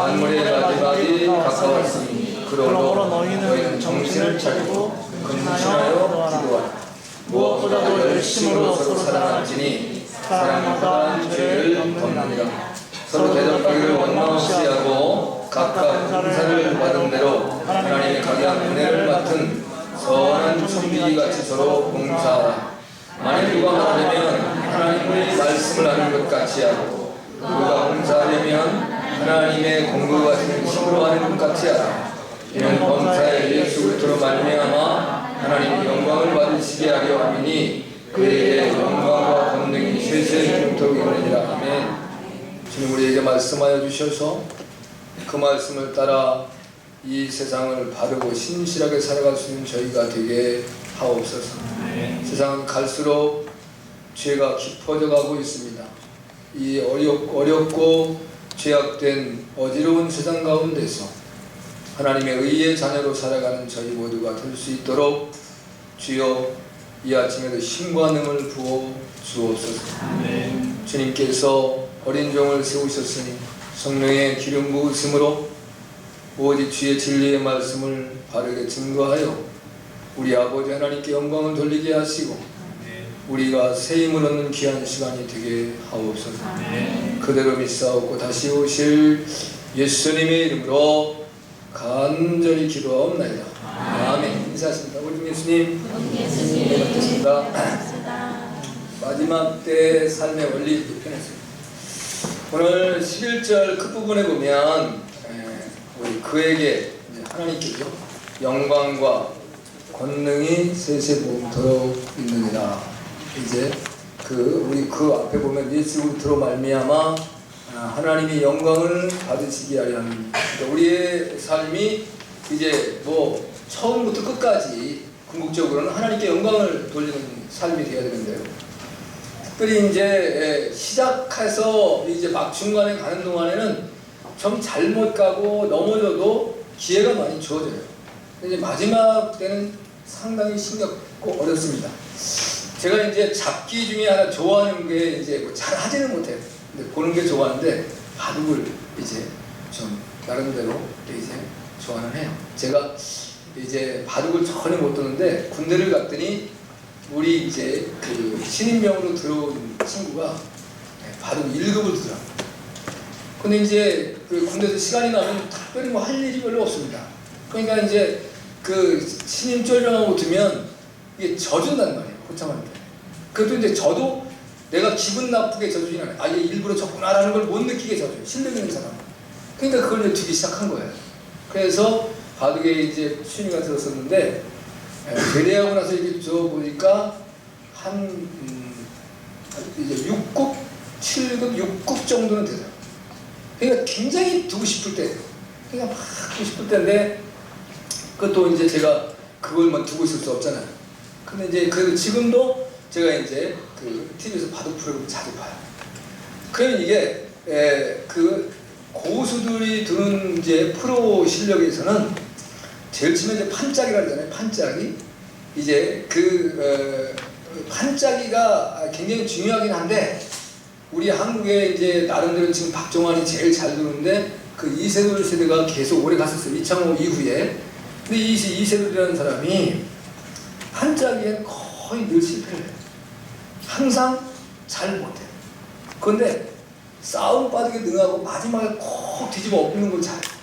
만물의 마지막이 가까웠으니 그러므로 너희는 정신을 차리고 근신하여 기도하라. 무엇보다도 열심으로 서로 사랑할지니 사랑보다 죄를 덮느니라. 서로 대접하기를 원망없이 하고 각각 은사를 받은 대로 하나님의 가장 은혜를 맡은 선한 손비같이 서로 봉사하라. 만일 누가 말하려면 하나님의 말씀을 하는 것 같이 하고 누가 봉사하려면 하나님의 공부 같은 힘으로 하는 것 같이 하라. 이는 범사에 예수 그리스도로 말미암아 하나님의 영광을 받으시게 하려 함이니 그에게 영광과 권능이 세세토록 이르리라. 아멘. 주님 우리에게 말씀하여 주셔서 그 말씀을 따라 이 세상을 바르고 신실하게 살아갈 수 있는 저희가 되게 하옵소서. 세상은 갈수록 죄가 깊어져 가고 있습니다. 이 어렵고 죄악된 어지러운 세상 가운데서 하나님의 의의 자녀로 살아가는 저희 모두가 될 수 있도록 주여 이 아침에도 힘과 능을 부어 주옵소서. 주님께서 어린 종을 세우셨으니 성령의 기름 부으심으로 오직 주의 진리의 말씀을 바르게 증거하여 우리 아버지 하나님께 영광을 돌리게 하시고 우리가 새 힘을 얻는 귀한 시간이 되게 하옵소서. 그대로 믿사옵고 다시 오실 예수님의 이름으로 간절히 기도하옵나이다. 아멘. 인사하십니다. 우리 예수님 받겠습니다. 마지막 때 삶의 원리 편했습니다. 오늘 11절 끝부분에 보면 우리 그에게 하나님께서 영광과 권능이 세세토록 있느니라. 이제 우리 그 앞에 보면 예수 그리스도로 말미암아 하나님이 영광을 받으시게 하려 합니다. 그러니까 우리의 삶이 이제 뭐 처음부터 끝까지 궁극적으로는 하나님께 영광을 돌리는 삶이 되어야 되는데요. 특별히 이제 시작해서 이제 막 중간에 가는 동안에는 좀 잘못 가고 넘어져도 기회가 많이 주어져요. 이제 마지막 때는 상당히 심각하고 어렵습니다. 제가 이제 잡기 중에 하나 좋아하는 게 이제 뭐 잘 하지는 못해요. 근데 보는 게 좋아하는데 바둑을 이제 좀 나름대로 이제 좋아는 해요. 제가 이제 바둑을 전혀 못 두는데 군대를 갔더니 우리 이제 그 신인병으로 들어온 친구가 바둑 1급을 두더라고요. 근데 이제 그 군대에서 시간이 나면 특별히 뭐 할 일이 별로 없습니다. 그러니까 이제 그 신임 쫄병하고 두면 이게 져준단 말이에요. 고참할 때. 그것도 이제 저도 내가 기분 나쁘게 져주진 않아요. 아, 얘 일부러 졌구나라는 걸 못 느끼게 져줘요. 실력 있는 사람. 그러니까 그걸 이제 두기 시작한 거예요. 그래서 바둑에 이제 취미가 들었었는데 제대하고 나서 이렇게 져보니까 한 이제 6급, 7급, 6급 정도는 되더라고요. 그러니까 굉장히 두고 싶을 때, 그러니까 막 두고 싶을 때인데 그것도 이제 제가 그걸만 두고 있을 수 없잖아요. 근데 이제 그래도 지금도 제가 이제 그 TV에서 바둑 프로그램을 자주 봐요. 그러면 이게 그 고수들이 두는 이제 프로 실력에서는 제일 처음에 이제 판짜기라 그러잖아요. 판짜기. 이제 판짜기가 굉장히 중요하긴 한데 우리 한국에 이제 나름대로 지금 박종환이 제일 잘 두는데 그 이세돌 세대가 계속 오래 갔었어요. 이창호 이후에. 근데 이세돌이라는 사람이 판짜기엔 거의 늘 실패를 해요. 항상 잘 못해요. 그런데 싸움 바둑에 능하고 마지막에 콕 뒤집어 엎는 걸 잘해요.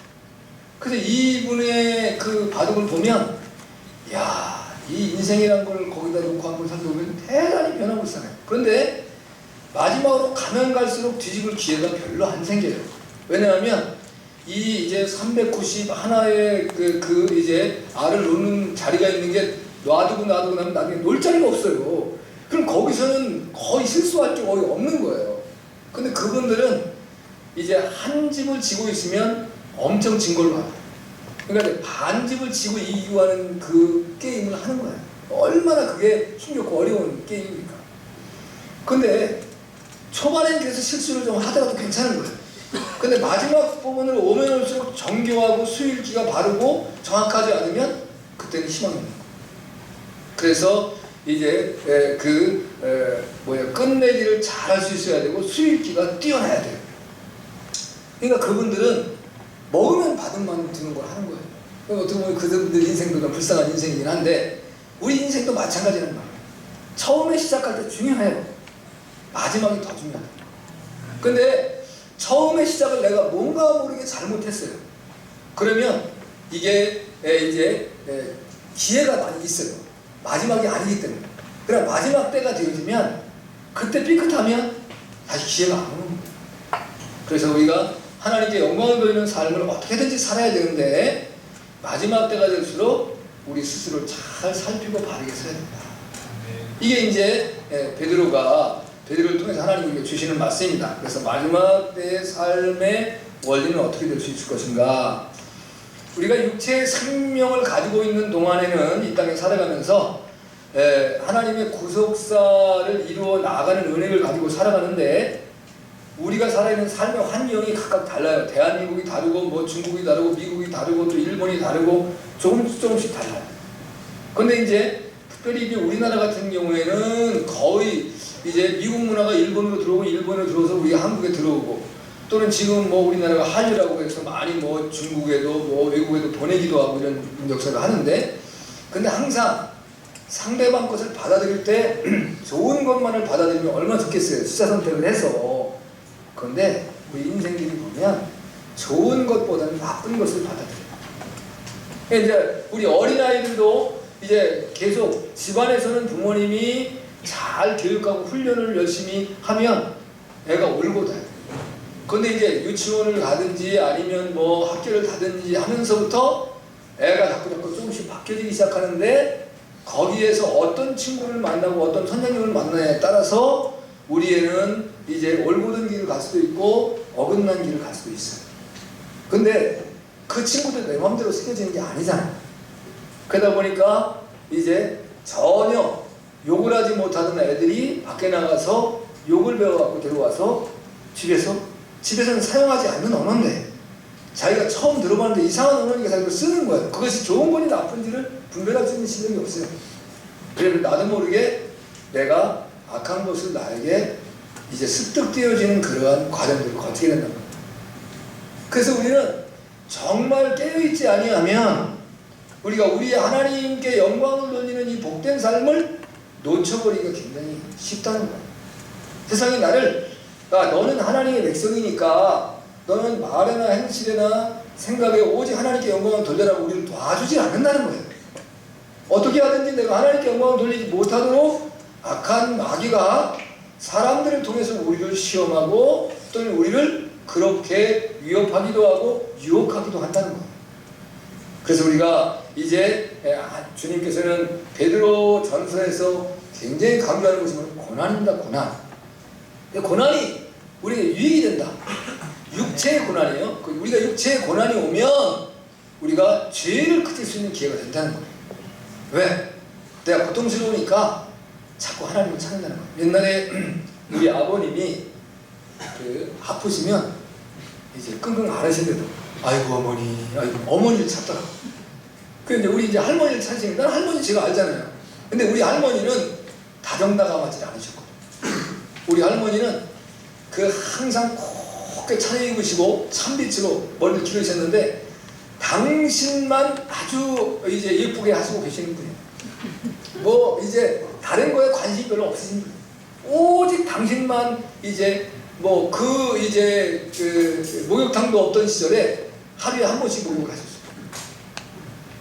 그래서 이분의 그 바둑을 보면 야, 이 인생이란 걸 거기다 놓고 한번 살펴보면 대단히 변화무쌍해요. 그런데 마지막으로 가면 갈수록 뒤집을 기회가 별로 안 생겨요. 왜냐하면 이 이제 390 하나의 그 이제 알을 놓는 자리가 있는 게 놔두고 나면 나중에 놀 자리가 없어요. 그럼 거기서는 거의 실수할 게 거의 없는 거예요. 근데 그분들은 이제 한 집을 지고 있으면 엄청 진 걸로 봐요. 그러니까 반 집을 지고 이기고 하는 그 게임을 하는 거예요. 얼마나 그게 힘겹고 어려운 게임입니까? 근데 초반엔 그래서 실수를 좀 하더라도 괜찮은 거예요. 근데 마지막 부분으로 오면 올수록 정교하고 수일기가 바르고 정확하지 않으면 그때는 희망이 없는 거예요. 그래서 이제 끝내기를 잘 할 수 있어야 되고 수일기가 뛰어나야 돼요. 그러니까 그분들은 먹으면 받은 만큼 드는 걸 하는 거예요. 어떻게 보면 그들의 인생도 불쌍한 인생이긴 한데 우리 인생도 마찬가지란 말이에요. 처음에 시작할 때 중요해요. 마지막이 더 중요하다. 근데 처음에 시작을 내가 뭔가 모르게 잘못했어요. 그러면 이게 이제 기회가 많이 있어요. 마지막이 아니기 때문에. 그럼 마지막 때가 되어지면 그때 삐끗하면 다시 기회가 안 오는 거예요. 그래서 우리가 하나님께 영광을 돌리는 삶을 어떻게든지 살아야 되는데 마지막 때가 될수록 우리 스스로를 잘 살피고 바르게 서야 된다. 이게 이제 베드로를 통해서 하나님이 주시는 말씀입니다. 그래서 마지막 때의 삶의 원리는 어떻게 될 수 있을 것인가? 우리가 육체의 생명을 가지고 있는 동안에는 이 땅에 살아가면서 하나님의 구속사를 이루어 나가는 은혜를 가지고 살아가는데 우리가 살아있는 삶의 환경이 각각 달라요. 대한민국이 다르고 뭐 중국이 다르고 미국이 다르고 또 일본이 다르고 조금씩 달라요. 근데 이제 특별히 이제 우리나라 같은 경우에는 거의 이제 미국 문화가 일본으로 들어오고 일본으로 들어와서 우리가 한국에 들어오고 또는 지금 뭐 우리나라가 한류라고 해서 많이 뭐 중국에도 뭐 외국에도 보내기도 하고 이런 역사를 하는데 근데 항상 상대방 것을 받아들일 때 좋은 것만을 받아들이면 얼마나 좋겠어요. 숫자 선택을 해서. 그런데 우리 인생들이 보면 좋은 것보다는 나쁜 것을 받아들여요. 이제 우리 어린아이들도 이제 계속 집안에서는 부모님이 잘 교육하고 훈련을 열심히 하면 애가 옳고 다요. 근데 이제 유치원을 가든지 아니면 뭐 학교를 가든지 하면서부터 애가 자꾸 조금씩 바뀌어지기 시작하는데 거기에서 어떤 친구를 만나고 어떤 선생님을 만나냐에 따라서 우리 애는 이제 올곧은 길을 갈 수도 있고 어긋난 길을 갈 수도 있어요. 근데 그 친구들 내 마음대로 스켜지는 게 아니잖아요. 그러다 보니까 이제 전혀 욕을 하지 못하는 애들이 밖에 나가서 욕을 배워갖고 데려와서 집에서는 사용하지 않는 언어인데 자기가 처음 들어봤는데 이상한 언어니까 자기가 쓰는 거예요. 그것이 좋은 건지 나쁜지를 분별할 수 있는 실력이 없어요. 그래서 나도 모르게 내가 악한 것을 나에게 이제 습득되어지는 그러한 과정들을 거치게 된다는 거예요. 그래서 우리는 정말 깨어있지 아니하면 우리가 우리 하나님께 영광을 돌리는 이 복된 삶을 놓쳐버리기가 굉장히 쉽다는 거예요. 세상이 너는 하나님의 백성이니까 너는 말에나 행실에나 생각에 오직 하나님께 영광을 돌려라고 우리를 도와주지 않는다는 거예요. 어떻게 하든지 내가 하나님께 영광을 돌리지 못하도록 악한 마귀가 사람들을 통해서 우리를 시험하고 또는 우리를 그렇게 위협하기도 하고 유혹하기도 한다는 거예요. 그래서 우리가 이제 주님께서는 베드로 전서에서 굉장히 강조하는 것은 고난입니다. 고난이 우리에게 유익이 된다. 육체의 고난이에요. 우리가 육체의 고난이 오면 우리가 죄를 그칠 수 있는 기회가 된다는 거예요. 왜? 내가 고통스러우니까 자꾸 하나님을 찾는다는 거예요. 옛날에 우리 아버님이 아프시면 이제 끙끙 앓으시는데도 아이고 어머니를 찾더라고. 근데 우리 이제 할머니를 찾으니까 난 할머니 제가 알잖아요. 근데 우리 할머니는 다정다감하지 않으셨거든요. 우리 할머니는 항상 곱게 차려입으시고 참빛으로 머리를 기르셨는데 당신만 아주 이제 예쁘게 하시고 계시는 분이에요. 뭐 이제 다른 거에 관심이 별로 없으신 분이에요. 오직 당신만 이제 목욕탕도 없던 시절에 하루에 한 번씩 목욕하셨어요.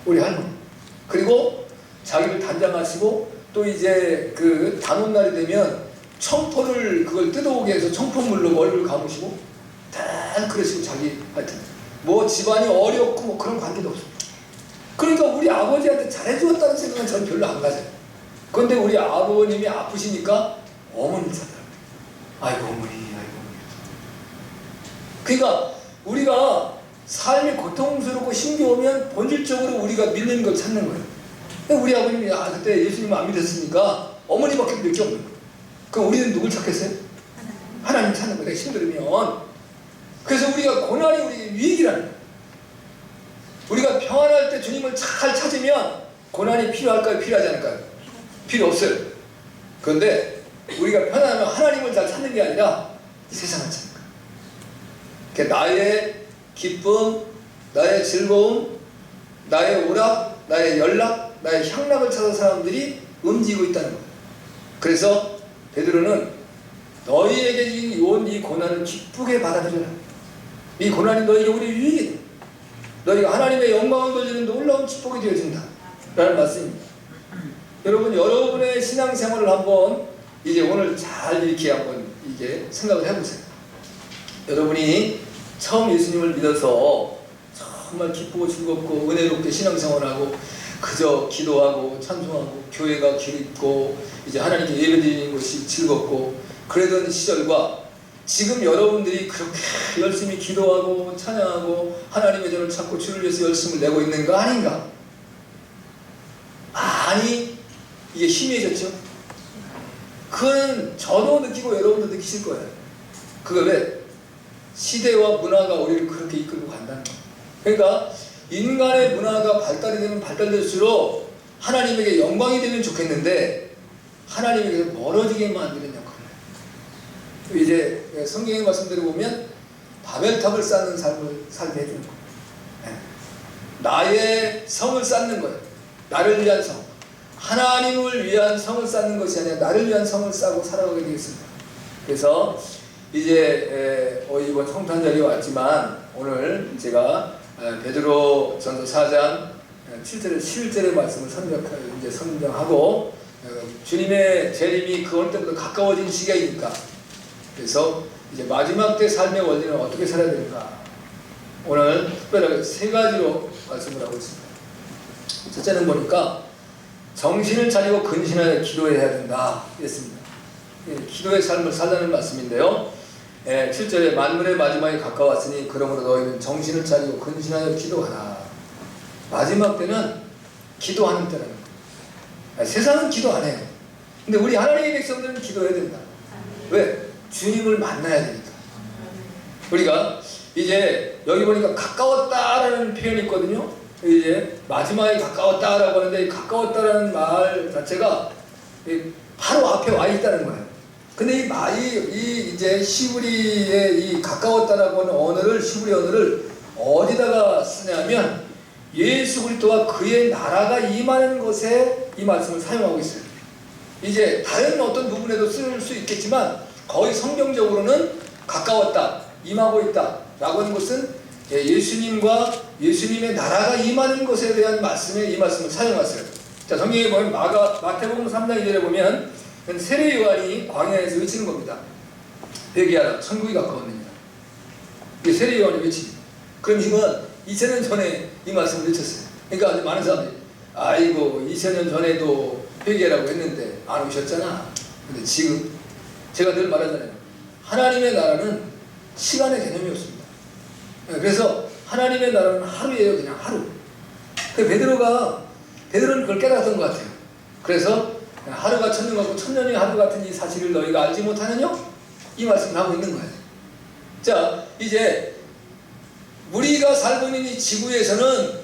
우리 할머니. 그리고 자기를 단장하시고 또 이제 단오날이 되면 청포를 그걸 뜯어오게 해서 청포물로 머리를 감으시고 다 그러시고 하여튼 뭐 집안이 어렵고 뭐 그런 관계도 없습니다. 그러니까 우리 아버지한테 잘해주었다는 생각은 저는 별로 안 가져요. 그런데 우리 아버님이 아프시니까 어머니를 찾더라고요. 아이고 어머니. 그러니까 우리가 삶이 고통스럽고 힘겨우면 본질적으로 우리가 믿는 걸 찾는 거예요. 우리 아버님이 그때 예수님을 안 믿었으니까 어머니밖에 믿을 게 없는 거예요. 그럼 우리는 누굴 찾겠어요? 하나님 찾는 거예요. 내가 힘들으면. 그래서 우리가 고난이 우리에게 유익이라는 거예요. 우리가 평안할 때 주님을 잘 찾으면 고난이 필요할까요? 필요하지 않을까요? 필요 없어요. 그런데 우리가 편안하면 하나님을 잘 찾는 게 아니라 세상을 찾는 거예요. 나의 기쁨, 나의 즐거움, 나의 오락, 나의 연락, 나의 향락을 찾아 사람들이 움직이고 있다는 거예요. 그래서 베드로는 너희에게 온 이 고난을 기쁘게 받아들여라. 이 고난이 너희에게 우리 유익이다. 너희가 하나님의 영광을 돌리는 놀라운 축복이 되어진다 라는 말씀입니다. 여러분, 여러분의 신앙생활을 한번 이제 오늘 잘 이렇게 한번 이게 생각을 해보세요. 여러분이 처음 예수님을 믿어서 정말 기쁘고 즐겁고 은혜롭게 신앙생활하고 그저 기도하고 찬송하고 교회가 기립고 이제 하나님께 예배드리는 것이 즐겁고 그러던 시절과 지금 여러분들이 그렇게 열심히 기도하고 찬양하고 하나님의 전을 찾고 주를 위해서 열심을 내고 있는 거 아닌가? 아니, 이게 희미해졌죠? 그건 저도 느끼고 여러분도 느끼실 거예요. 그거 왜? 시대와 문화가 우리를 그렇게 이끌고 간다는 거예요. 그러니까 인간의 문화가 발달이 되면 발달될수록 하나님에게 영광이 되면 좋겠는데 하나님에게서 멀어지게 만드는 역할을 해요. 이제 성경의 말씀대로 보면 바벨탑을 쌓는 삶을 살게 해주는 거예요. 나의 성을 쌓는 거예요. 나를 위한 성. 하나님을 위한 성을 쌓는 것이 아니라 나를 위한 성을 쌓고 살아가게 되겠습니다. 그래서 이제 이번 성탄 자리에 왔지만 오늘 제가 베드로 전서 4장 7절의 실제의 말씀을 선정하고 주님의 재림이 그 어느 때보다 가까워진 시기이니까 그래서 이제 마지막 때 삶의 원리는 어떻게 살아야 될까 오늘 특별하게 세 가지로 말씀을 하고 있습니다. 첫째는 보니까 정신을 차리고 근신하여 기도해야 된다 했습니다. 기도의 삶을 살라는 말씀인데요. 7절에 만물의 마지막이 가까웠으니 그러므로 너희는 정신을 차리고 근신하여 기도하라. 마지막 때는 기도하는 때라는 거예요. 세상은 기도 안 해요. 근데 우리 하나님의 백성들은 기도해야 된다. 왜? 주님을 만나야 되니까. 우리가 이제 여기 보니까 가까웠다라는 표현이 있거든요. 이제 마지막에 가까웠다라고 하는데 가까웠다라는 말 자체가 바로 앞에 와 있다는 거예요. 근데 이제 시브리의 이 가까웠다라고 하는 언어를 시브리 언어를 어디다가 쓰냐면 예수 그리스도와 그의 나라가 임하는 것에 이 말씀을 사용하고 있어요. 이제 다른 어떤 부분에도 쓸 수 있겠지만 거의 성경적으로는 가까웠다, 임하고 있다 라고 하는 것은 예수님과 예수님의 나라가 임하는 것에 대한 말씀에 이 말씀을 사용하세요. 자, 성경에 보면 마태복음 3장 2절에 보면 세례 요한이 광야에서 외치는 겁니다. 회개하라, 천국이 가까웠느니라. 이게 세례 요한이 외치죠. 그럼 이건 2000년 전에 이 말씀을 외쳤어요. 그러니까 아주 많은 사람들이 아이고 2000년 전에도 회개라고 했는데 안 오셨잖아. 근데 지금 제가 늘 말하잖아요. 하나님의 나라는 시간의 개념이 없습니다. 그래서 하나님의 나라는 하루예요. 그냥 하루. 베드로는 그걸 깨달았던 것 같아요. 그래서 하루가 천년 같고 천년이 하루 같은 이 사실을 너희가 알지 못하느냐? 이 말씀을 하고 있는 거예요. 자, 이제 우리가 살고 있는 이 지구에서는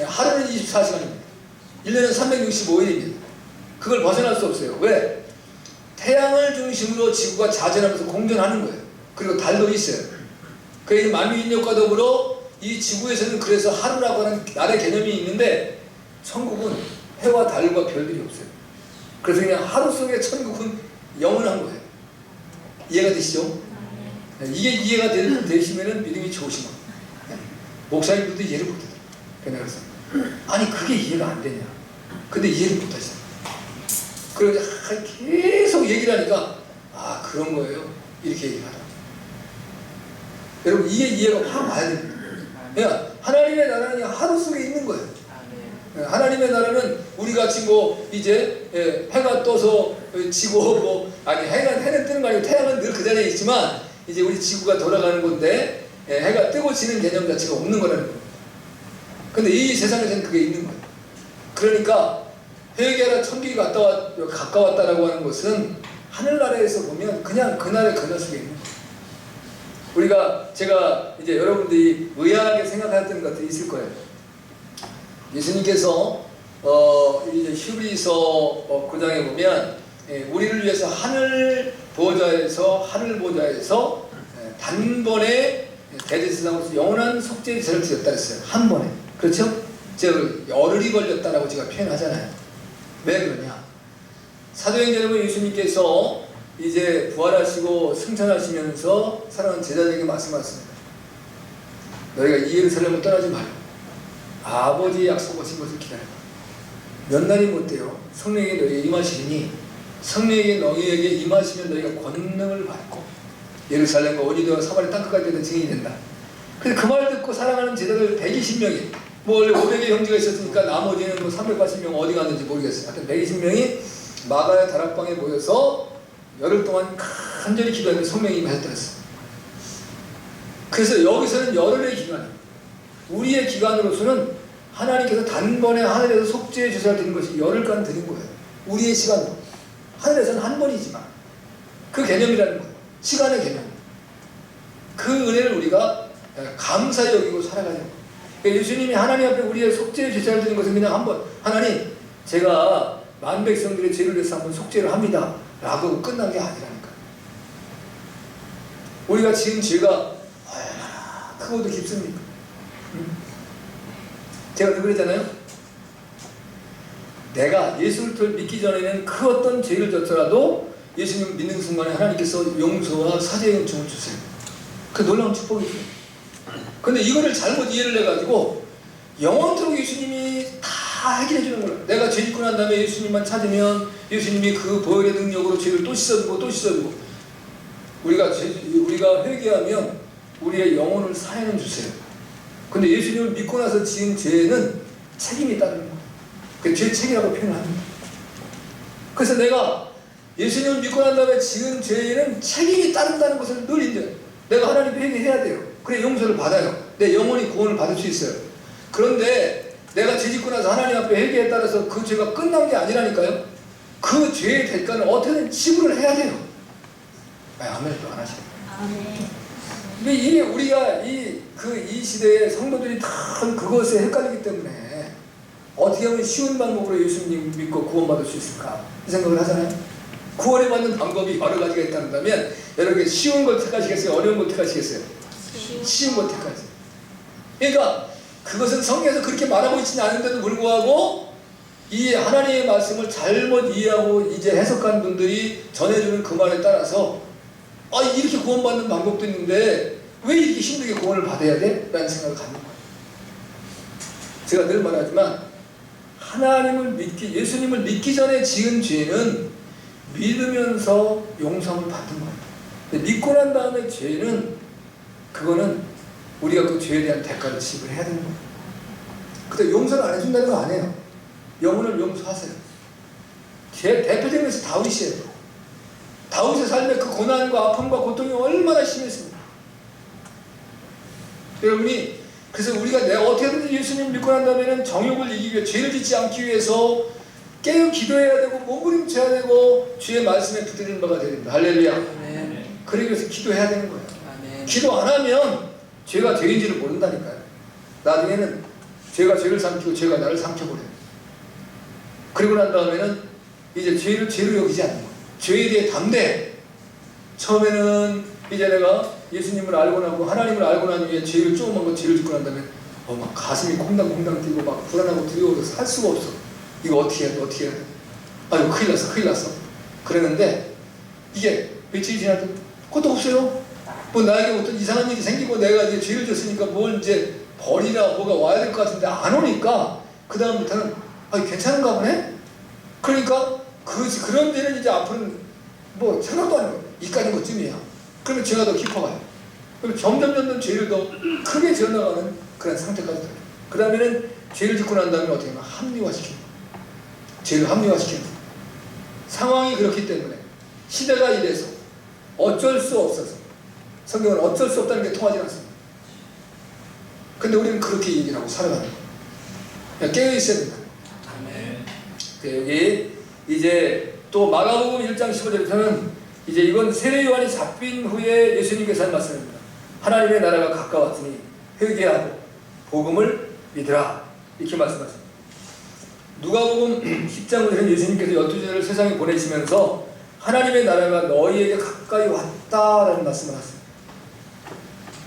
하루는 24시간입니다. 1년은 365일입니다. 그걸 벗어날 수 없어요. 왜? 태양을 중심으로 지구가 자전하면서 공전하는 거예요. 그리고 달도 있어요. 그래서 만유인력과 더불어 이 지구에서는 그래서 하루라고 하는 날의 개념이 있는데 천국은 해와 달과 별들이 없어요. 그래서 그냥 하루 속에 천국은 영원한 거예요. 이해가 되시죠? 이게 이해가 되시면 믿음이 좋으신 거예요. 목사님들도 이해를 못해요. 그래서 아니 그게 이해가 안 되냐. 근데 이해를 못하시잖아요. 그래서 계속 얘기를 하니까 아 그런 거예요. 이렇게 얘기를 하라. 여러분 이게 이해가 확 와야 됩니다. 그러니까 하나님의 나라는 하루 속에 있는 거예요. 하나님의 나라는 우리 같이 뭐 이제 해가 떠서 지고 해는 뜨는 거 아니고 태양은 늘 그 자리에 있지만 이제 우리 지구가 돌아가는 건데 해가 뜨고 지는 개념 자체가 없는 거라는 거예요. 근데 이 세상에서는 그게 있는 거예요. 그러니까 회개하라 천국이 가까웠다라고 하는 것은 하늘나라에서 보면 그냥 그날의 그날 속에 있는 거예요. 제가 이제 여러분들이 의아하게 생각했던 것들이 있을 거예요. 예수님께서 이제 히브리서 9장에 보면 우리를 위해서 하늘 보좌에서 단번에 대제사장으로서 영원한 속죄 제사를 드렸다 했어요. 한 번에. 그렇죠? 제가 열흘이 걸렸다라고 제가 표현하잖아요. 왜 그러냐? 사도행전에 보면 예수님께서 이제 부활하시고 승천하시면서 사랑하는 제자들에게 말씀하셨습니다. 너희가 이 예루살렘을 떠나지 말고 아버지의 약속하신 것을 기다려라. 몇 날이 못 돼요. 성령에게 너희에게 임하시니 성령에게 너희에게 임하시면 너희가 권능을 받고 예루살렘과 오리도와 사마리 땅끝까지 되는 증인이 된다. 그래서 그 말을 듣고 사랑하는 제자들 120명이 뭐 원래 500의 형제가 있었으니까 나머지는 뭐 380명 어디 갔는지 모르겠어요. 하여튼 120명이 마가의 다락방에 모여서 열흘 동안 간절히 기도했는데 성령이 임하셨다 했어요. 그래서 여기서는 열흘의 기간, 우리의 기간으로서는 하나님께서 단번에 하늘에서 속죄의 제사를 드린 것이 열흘간 드린 거예요. 우리의 시간으로. 하늘에서는 한 번이지만 그 개념이라는 거예요. 시간의 개념. 그 은혜를 우리가 감사히 여기고 살아가려고. 그러니까 예수님이 하나님 앞에 우리의 속죄의 제사를 드린 것은 그냥 한 번, 하나님 제가 만 백성들의 죄를 위해서 한번 속죄를 합니다 라고 끝난 게 아니라니까. 우리가 지은 죄가 얼마나 크고도 깊습니까? 제가 늘 그랬잖아요. 내가 예수를 믿기 전에는 그 어떤 죄를 졌더라도 예수님 믿는 순간에 하나님께서 용서와 사죄의 은총을 주세요. 그 놀라운 축복이죠. 근데 이거를 잘못 이해를 해가지고 영원토록 예수님이 다 해결해 주는 거예요. 내가 죄 짓고 난 다음에 예수님만 찾으면 예수님이 그 보혈의 능력으로 죄를 또 씻어주고 또 씻어주고, 우리가 회개하면 우리의 영혼을 사해는 주세요. 근데 예수님을 믿고 나서 지은 죄는 책임이 따르는 거예요. 그 죄 책이라고 표현합니다. 그래서 내가 예수님을 믿고 난 다음에 지은 죄에는 책임이 따른다는 것을 늘 인정해요. 내가 하나님 회개해야 돼요. 그래 용서를 받아요. 내 영혼이 구원을 받을 수 있어요. 그런데 내가 죄 짓고 나서 하나님 앞에 회개에 따라서 그 죄가 끝난 게 아니라니까요. 그 죄의 대가는 어떻게든 지불을 해야 돼요. 아멘 또 안 하시네. 근데 이게 우리가 이 시대에 성도들이 다 그것에 헷갈리기 때문에 어떻게 하면 쉬운 방법으로 예수님 믿고 구원받을 수 있을까 이 생각을 하잖아요. 구원을 받는 방법이 여러 가지가 있다면 여러분 쉬운 걸 택하시겠어요? 어려운 걸 택하시겠어요? 쉬운 걸 택하세요. 그러니까 그것은 성경에서 그렇게 말하고 있지는 않은데도 불구하고 이 하나님의 말씀을 잘못 이해하고 이제 해석한 분들이 전해주는 그 말에 따라서 이렇게 구원받는 방법도 있는데 왜 이렇게 힘들게 구원을 받아야 돼? 라는 생각을 갖는 거예요. 제가 늘 말하지만 예수님을 믿기 전에 지은 죄는 믿으면서 용서를 받는 거예요. 근데 믿고 난 다음에 죄는 그거는 우리가 그 죄에 대한 대가를 지불해야 되는 거예요. 근데 용서를 안 해준다는 거 아니에요. 영혼을 용서하세요. 제 대표적인 것이 다윗이에요. 다윗의 삶에 그 고난과 아픔과 고통이 얼마나 심했습니까? 여러분이 그래서 우리가 내가 어떻게든지 예수님 믿고 난 다음에는 정욕을 이기기 위해 죄를 짓지 않기 위해서 깨어 기도해야 되고 몸부림쳐야 되고 주의 말씀에 붙들리는 바가 되야 됩니다. 할렐루야. 아멘. 그러기 위해서 기도해야 되는 거예요. 아멘. 기도 안 하면 죄가 죄인지를 모른다니까요. 나중에는 죄가 죄를 삼키고 죄가 나를 삼켜버려요. 그리고 난 다음에는 이제 죄를 죄로 여기지 않는 거예요. 죄에 대해 담대. 처음에는 이제 내가 예수님을 알고 나고 하나님을 알고 난 후에 죄를 조그만 거 죄를 짓고 난 다음에 막 가슴이 콩당콩당 뛰고 막 불안하고 두려워서 살 수가 없어. 이거 어떻게 해야 돼? 어떻게 해야 돼? 이거 큰일 났어. 그러는데 이게 며칠이 지나도 그것도 없어요. 뭐 나에게 어떤 이상한 일이 생기고 내가 이제 죄를 졌으니까 뭘 이제 벌이나 뭐가 와야 될 것 같은데 안 오니까 그 다음부터는 괜찮은가 보네? 그러니까 그런 데는 이제 앞으로는 뭐 생각도 안 해요. 이까진 것쯤이야. 그러면 죄가 더 깊어가요. 그럼 점점 죄를 더 크게 지어나가는 그런 상태까지 돼요. 그 다음에는 죄를 짓고 난 다음에 어떻게 하면 합리화시키는 거예요. 죄를 합리화시키는 거예요. 상황이 그렇기 때문에 시대가 이래서 어쩔 수 없어서 성경은 어쩔 수 없다는 게 통하지 않습니다. 근데 우리는 그렇게 얘기를 하고 살아가는 거예요. 그냥 깨어있어야 된다. 여기 이제 또 마가복음 1장 15절에서는 이제 이건 세례 요한이 잡힌 후에 예수님께서 한 말씀입니다. 하나님의 나라가 가까웠으니 회개하고 복음을 믿으라 이렇게 말씀하십니다. 누가복음 10장 9절에는 예수님께서 12제자를 세상에 보내시면서 하나님의 나라가 너희에게 가까이 왔다라는 말씀을 하십니다.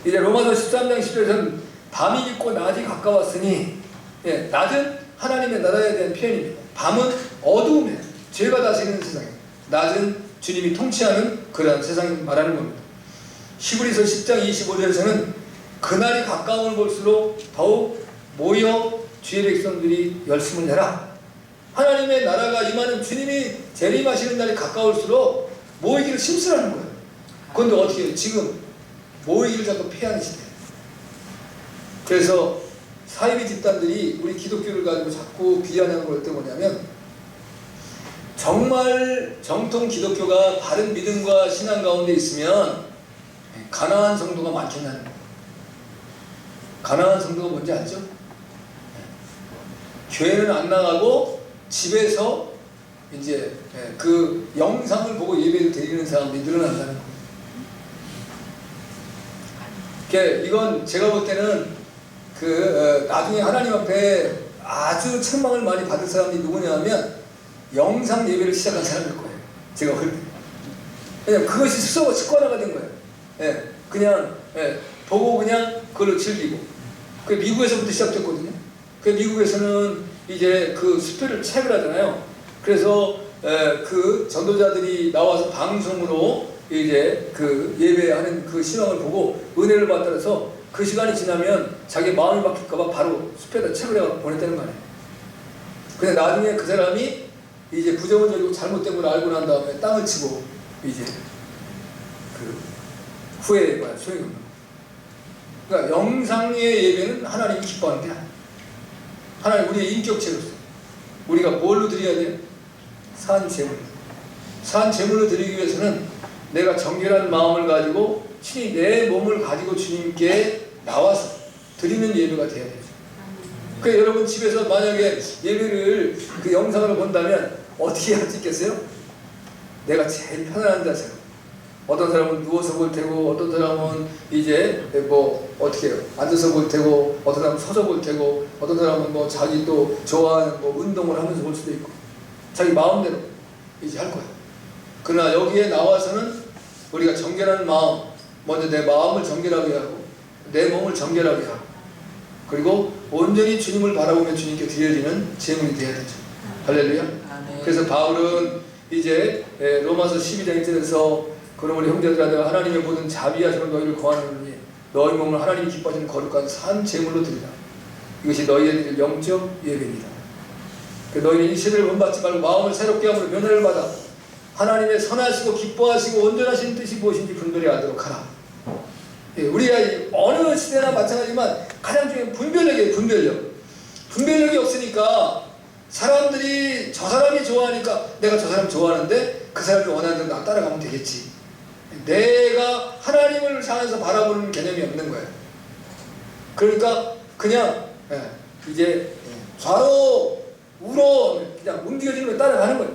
이제 로마서 13장 10절에서는 밤이 깊고 낮이 가까웠으니, 예, 낮은 하나님의 나라에 대한 표현입니다. 밤은 어두움에 죄가 다스리는 세상입니다. 낮은 주님이 통치하는 그러한 세상을 말하는 겁니다. 히브리서 10장 25절에서는 그날이 가까움을 볼수록 더욱 모여 주의 백성들이 열심을 내라. 하나님의 나라가 임하는 주님이 재림하시는 날이 가까울수록 모이기를 심쓰라는 거예요. 그런데 어떻게 해요? 지금 모이기를 자꾸 피하는 시대예요. 그래서 사이비 집단들이 우리 기독교를 가지고 자꾸 비아냥을 걸 때 뭐냐면, 정말 정통 기독교가 바른 믿음과 신앙 가운데 있으면 가난한 성도가 많겠냐는 거예요. 가난한 성도가 뭔지 알죠? 교회는 안 나가고 집에서 이제 그 영상을 보고 예배를 드리는 사람들이 늘어난다는 거예요. 그러니까 이건 제가 볼 때는 나중에 하나님 앞에 아주 책망을 많이 받을 사람이 누구냐 하면 영상 예배를 시작한 사람일 거예요. 제가 볼 때. 왜냐면 그것이 습관화가 된 거예요. 예, 그냥 보고 그냥 그걸로 즐기고. 그 미국에서부터 시작됐거든요. 그 미국에서는 이제 그 수표를 체크를 하잖아요. 그래서 그 전도자들이 나와서 방송으로 이제 그 예배하는 그 신앙을 보고 은혜를 받아서 그 시간이 지나면 자기 마음이 바뀔까봐 바로 수표에다 체크를 해서 보냈다는 거 아니에요. 근데 나중에 그 사람이 이제 부정적이고 잘못된 걸 알고 난 다음에 땅을 치고 이제 그 후회에 소용이 없는 거예요. 그러니까 영상의 예배는 하나님이 기뻐하는 게 아니에요. 하나님 우리의 인격체로서 우리가 뭘로 드려야 돼요? 산 제물. 산 제물로 드리기 위해서는 내가 정결한 마음을 가지고 친히 내 몸을 가지고 주님께 나와서 드리는 예배가 돼야 되죠. 그러니까 여러분 집에서 만약에 예배를 그 영상으로 본다면 어떻게 할 수 있겠어요? 내가 제일 편안한 자세로. 어떤 사람은 누워서 볼 테고, 어떤 사람은 이제 뭐 어떻게 해요? 앉아서 볼 테고, 어떤 사람은 서서 볼 테고, 어떤 사람은 뭐 자기 또 좋아하는 뭐 운동을 하면서 볼 수도 있고, 자기 마음대로 이제 할 거예요. 그러나 여기에 나와서는 우리가 정결한 마음, 먼저 내 마음을 정결하게 하고 내 몸을 정결하게 하고, 그리고 온전히 주님을 바라보며 주님께 드려지는 제물이 되어야 되죠. 할렐루야. 그래서 바울은 이제 로마서 12장 1절에서 그러므로 형제들아 내가 하나님의 모든 자비하시는 너희를 구하노니 너희 몸을 하나님이 기뻐하시는 거룩한 산 제물로 드리라. 이것이 너희의 영적 예배입니다. 너희는 이 세대를 본받지 말고 마음을 새롭게 함으로 면회를 받아 하나님의 선하시고 기뻐하시고 온전하신 뜻이 무엇인지 분별히 알도록 하라. 우리가 어느 시대나 마찬가지지만 가장 중요한 분별력이에요. 분별력이 없으니까 사람들이 저 사람이 좋아하니까 내가 저 사람 좋아하는데 그 사람이 원하는 대로 나 따라가면 되겠지. 내가 하나님을 향해서 바라보는 개념이 없는 거예요. 그러니까 그냥 이제 좌로 우로 그냥 움직여지는 걸 따라가는 거예요.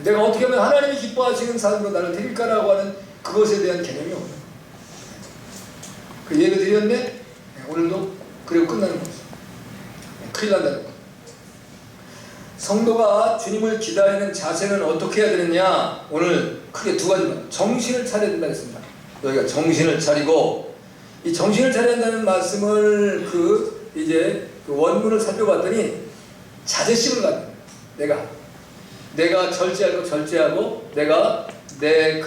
내가 어떻게 하면 하나님이 기뻐하시는 삶으로 나를 데릴까라고 하는 그것에 대한 개념이 없는 거예요. 그 예배 드렸네? 오늘도 그리고 끝나는 거죠. 큰일 난다는 거예요. 성도가 주님을 기다리는 자세는 어떻게 해야 되느냐? 오늘 크게 두 가지만. 정신을 차려야 된다 했습니다. 여기가 정신을 차리고, 이 정신을 차려야 한다는 말씀을 이제 그 원문을 살펴봤더니 자제심을 갖는 거예요. 내가 절제하고 내가 내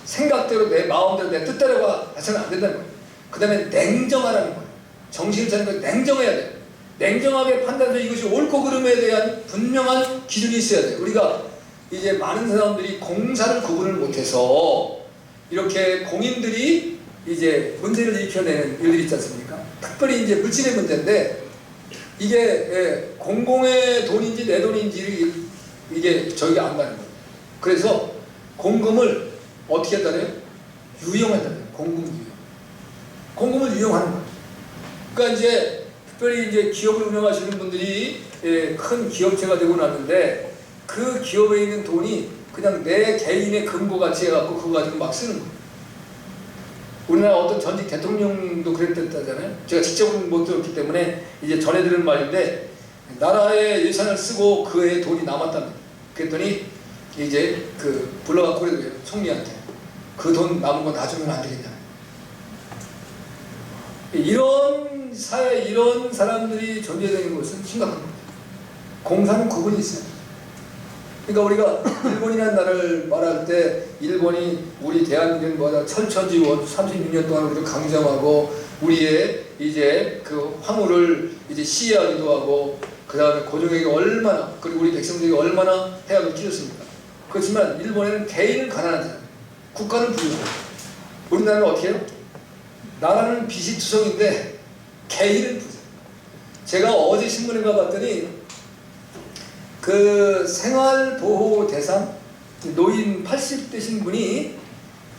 생각대로 내 마음대로 내 뜻대로 해서는 안 된다는 거예요. 그 다음에 냉정하라는 거예요. 정신을 차리는 건 냉정해야 돼요. 냉정하게 판단해서 이것이 옳고 그름에 대한 분명한 기준이 있어야 돼요. 우리가 이제 많은 사람들이 공사를 구분을 못해서 이렇게 공인들이 이제 문제를 일으켜내는 일들이 있지 않습니까? 특별히 이제 물질의 문제인데 이게 공공의 돈인지 내 돈인지 이게 저희가 안 가는 거예요. 그래서 공금을 어떻게 한다래요? 유용한다래요. 공금을 유용하는 거예요. 그러니까 이제 특별히 이제 기업을 운영하시는 분들이 큰 기업체가 되고 났는데 그 기업에 있는 돈이 그냥 내 개인의 금고 같이 해갖고 그거 가지고 막 쓰는 거예요. 우리나라 어떤 전직 대통령도 그랬다잖아요. 제가 직접은 못 들었기 때문에 이제 전해 들은 말인데 나라의 예산을 쓰고 그의 돈이 남았답니다. 그랬더니 이제 불러갖고 그래도 총리한테 그 돈 남은 거 놔주면 안 되겠냐. 이런 사회, 이런 사람들이 존재되는 것은 심각합니다. 공사는 구분이 있어요. 그러니까 우리가 일본이라는 나라를 말할 때 일본이 우리 대한민국보다 철천지원 36년 동안 우리를 강점하고 우리의 이제 그 화물을 이제 시해하기도 하고 그 다음에 고종에게 얼마나 그리고 우리 백성들에게 얼마나 해악을 끼쳤습니까? 그렇지만 일본에는 개인은 가난한 사람, 국가는 부유하고 우리나라는 어떻게 해요? 나라는 빚이 투성인데 개인은 부자. 제가 어제 신문에 가봤더니 그 생활보호 대상 노인 80대신 분이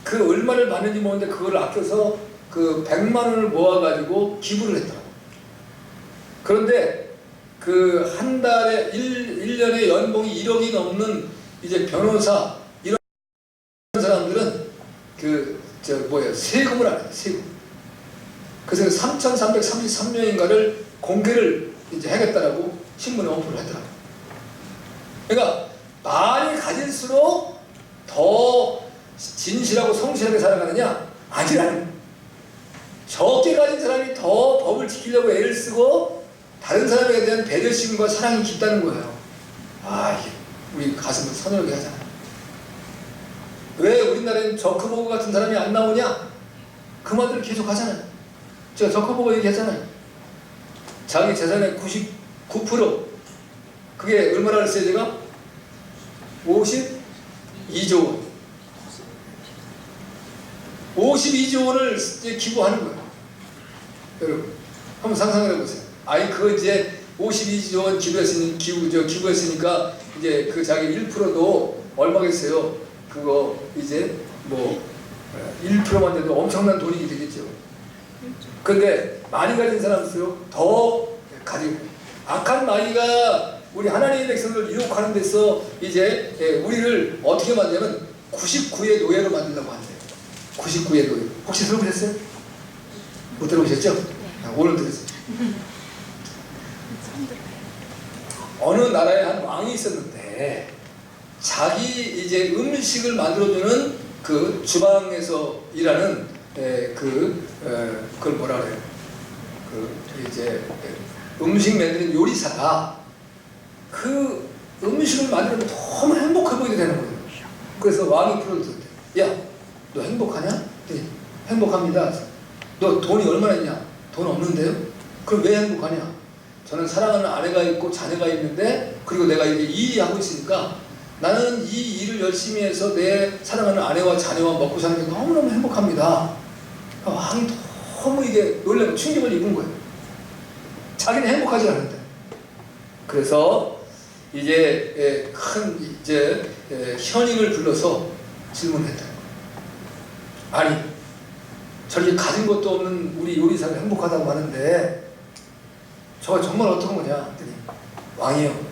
그 얼마를 받는지 모르는데 그걸 아껴서 그 100만 원을 모아가지고 기부를 했더라고. 그런데 그 한 달에 1년에 연봉이 1억이 넘는 이제 변호사 이런 사람들은 그 세금을 안 해요. 세금. 그래서 3,333명인가를 공개를 이제 하겠다라고 신문에 언급을 하더라고요. 그러니까 많이 가질수록 더 진실하고 성실하게 살아가느냐? 아니라는. 적게 가진 사람이 더 법을 지키려고 애를 쓰고 다른 사람에 대한 배려심과 사랑이 깊다는 거예요. 아, 이게 우리 가슴을 서늘하게 하잖아요. 왜 우리나라에는 저크버그 같은 사람이 안 나오냐? 그 말들을 계속 하잖아요. 제가 저크버그 얘기하잖아요. 자기 재산의 99% 그게 얼마나 했어요 제가? 52조 원. 52조 원을 이제 기부하는 거예요. 여러분 한번 상상을 해보세요. 아니 그거 이제 52조 원 기부했으니까 이제 그 자기 1%도 얼마겠어요? 그거 이제 뭐 1%만 돼도 엄청난 돈이 되겠죠. 근데 많이 가진 사람일수록 더 가지고 악한 마귀가 우리 하나님의 백성을 유혹하는 데서 이제 우리를 어떻게 만드냐면 99의 노예로 만들려고 한대요. 99의 노예. 혹시 들어보셨어요? 못 들어보셨죠? 네. 오늘 들으세요. 어느 나라에 한 왕이 있었는데 자기 이제 음식을 만들어주는 그 주방에서 일하는 그걸 뭐라 그래요? 그 이제 음식 만드는 요리사가 그 음식을 만들면 너무 행복해 보이게 되는 거예요. 그래서 왕이 불러들었대요. 야, 너 행복하냐? 네, 행복합니다. 너 돈이 얼마나 있냐? 돈 없는데요? 그럼 왜 행복하냐? 저는 사랑하는 아내가 있고 자녀가 있는데 그리고 내가 이제 이 일하고 있으니까 나는 이 일을 열심히 해서 내 사랑하는 아내와 자녀와 먹고 사는 게 너무너무 행복합니다. 왕이 너무 이게 놀라면 충격을 입은 거예요. 자기는 행복하지 않은데. 그래서 이제 큰 이제 현임을 불러서 질문했다. 아니, 저렇게 가진 것도 없는 우리 요리사가 행복하다고 하는데 저가 정말 어떤 거냐? 했더니 왕이요.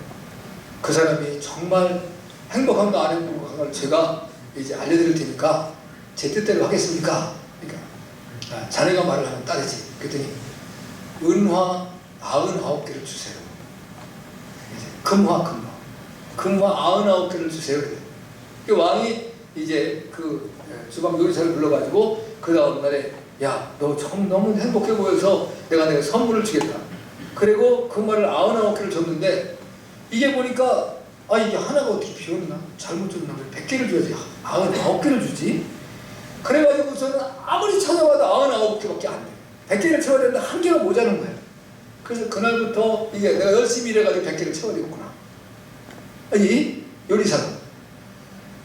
그 사람이 정말 행복한가 안 행복한가를 제가 이제 알려드릴 테니까 제 뜻대로 하겠습니까? 그러니까 자네가 말을 하면 따르지. 그랬더니 은화 99개를 주세요. 금화 99개를 주세요. 그 왕이 이제 그 주방 요리사를 불러가지고 그 다음 날에 야, 너 너무 행복해 보여서 내가 선물을 주겠다. 그리고 그 말을 99개를 줬는데 이게 보니까 아 이게 하나가 어떻게 비었나? 잘못 줬나? 100개를 줘야지 99개를 주지? 그래가지고 저는 아무리 찾아봐도 99개밖에 안 돼. 100개를 채워야 되는데 한 개가 모자란 거예요. 그래서 그날부터 이게 내가 열심히 일해가지고 100개를 채워야 되겠구나. 이 요리사가.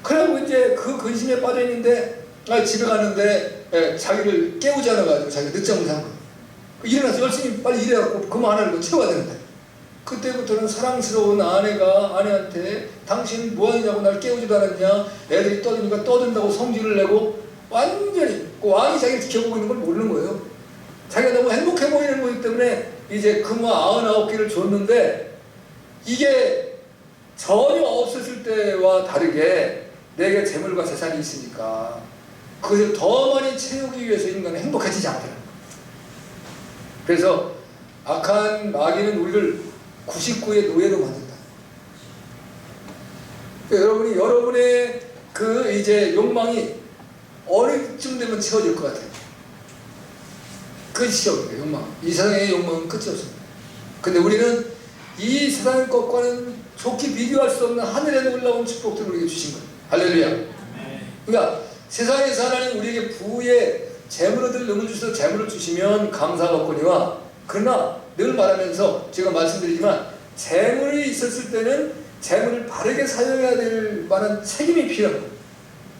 그래고 이제 그 근심에 빠져있는데 집에 갔는데 자기를 깨우지 않아가지고 자기가 늦잠을 잔 거예요. 일어나서 열심히 빨리 일해갖고 그 하나를 채워야 되는데 그때부터는 사랑스러운 아내가 아내한테 당신 뭐하냐고 날 깨우지도 않았냐, 애들이 떠드니까 떠든다고 성질을 내고 완전히 그 왕이 자기를 지켜보고 있는 걸 모르는 거예요. 자기가 너무 행복해 보이는 거기 때문에 이제 금화 99개를 줬는데 이게 전혀 없었을 때와 다르게 내게 재물과 재산이 있으니까 그것을 더 많이 채우기 위해서 인간은 행복해지지 않더라고요. 그래서 악한 마귀는 우리를 99의 노예로 만든다. 그러니까 여러분의 그 이제 욕망이 어느 쯤 되면 채워질 것 같아요. 끝이 없는 욕망. 이 세상의 욕망은 끝이 없습니다. 근데 우리는 이 세상의 것과는 좋게 비교할 수 없는 하늘에 올라온 축복들을 우리에게 주신 거예요. 할렐루야. 그러니까 세상에서 하나님 우리에게 부의 재물을 능을 주셔서 재물을 주시면 감사받거니와, 그러나 늘 말하면서 제가 말씀드리지만 재물이 있었을 때는 재물을 바르게 사용해야 될 만한 책임이 필요합니다.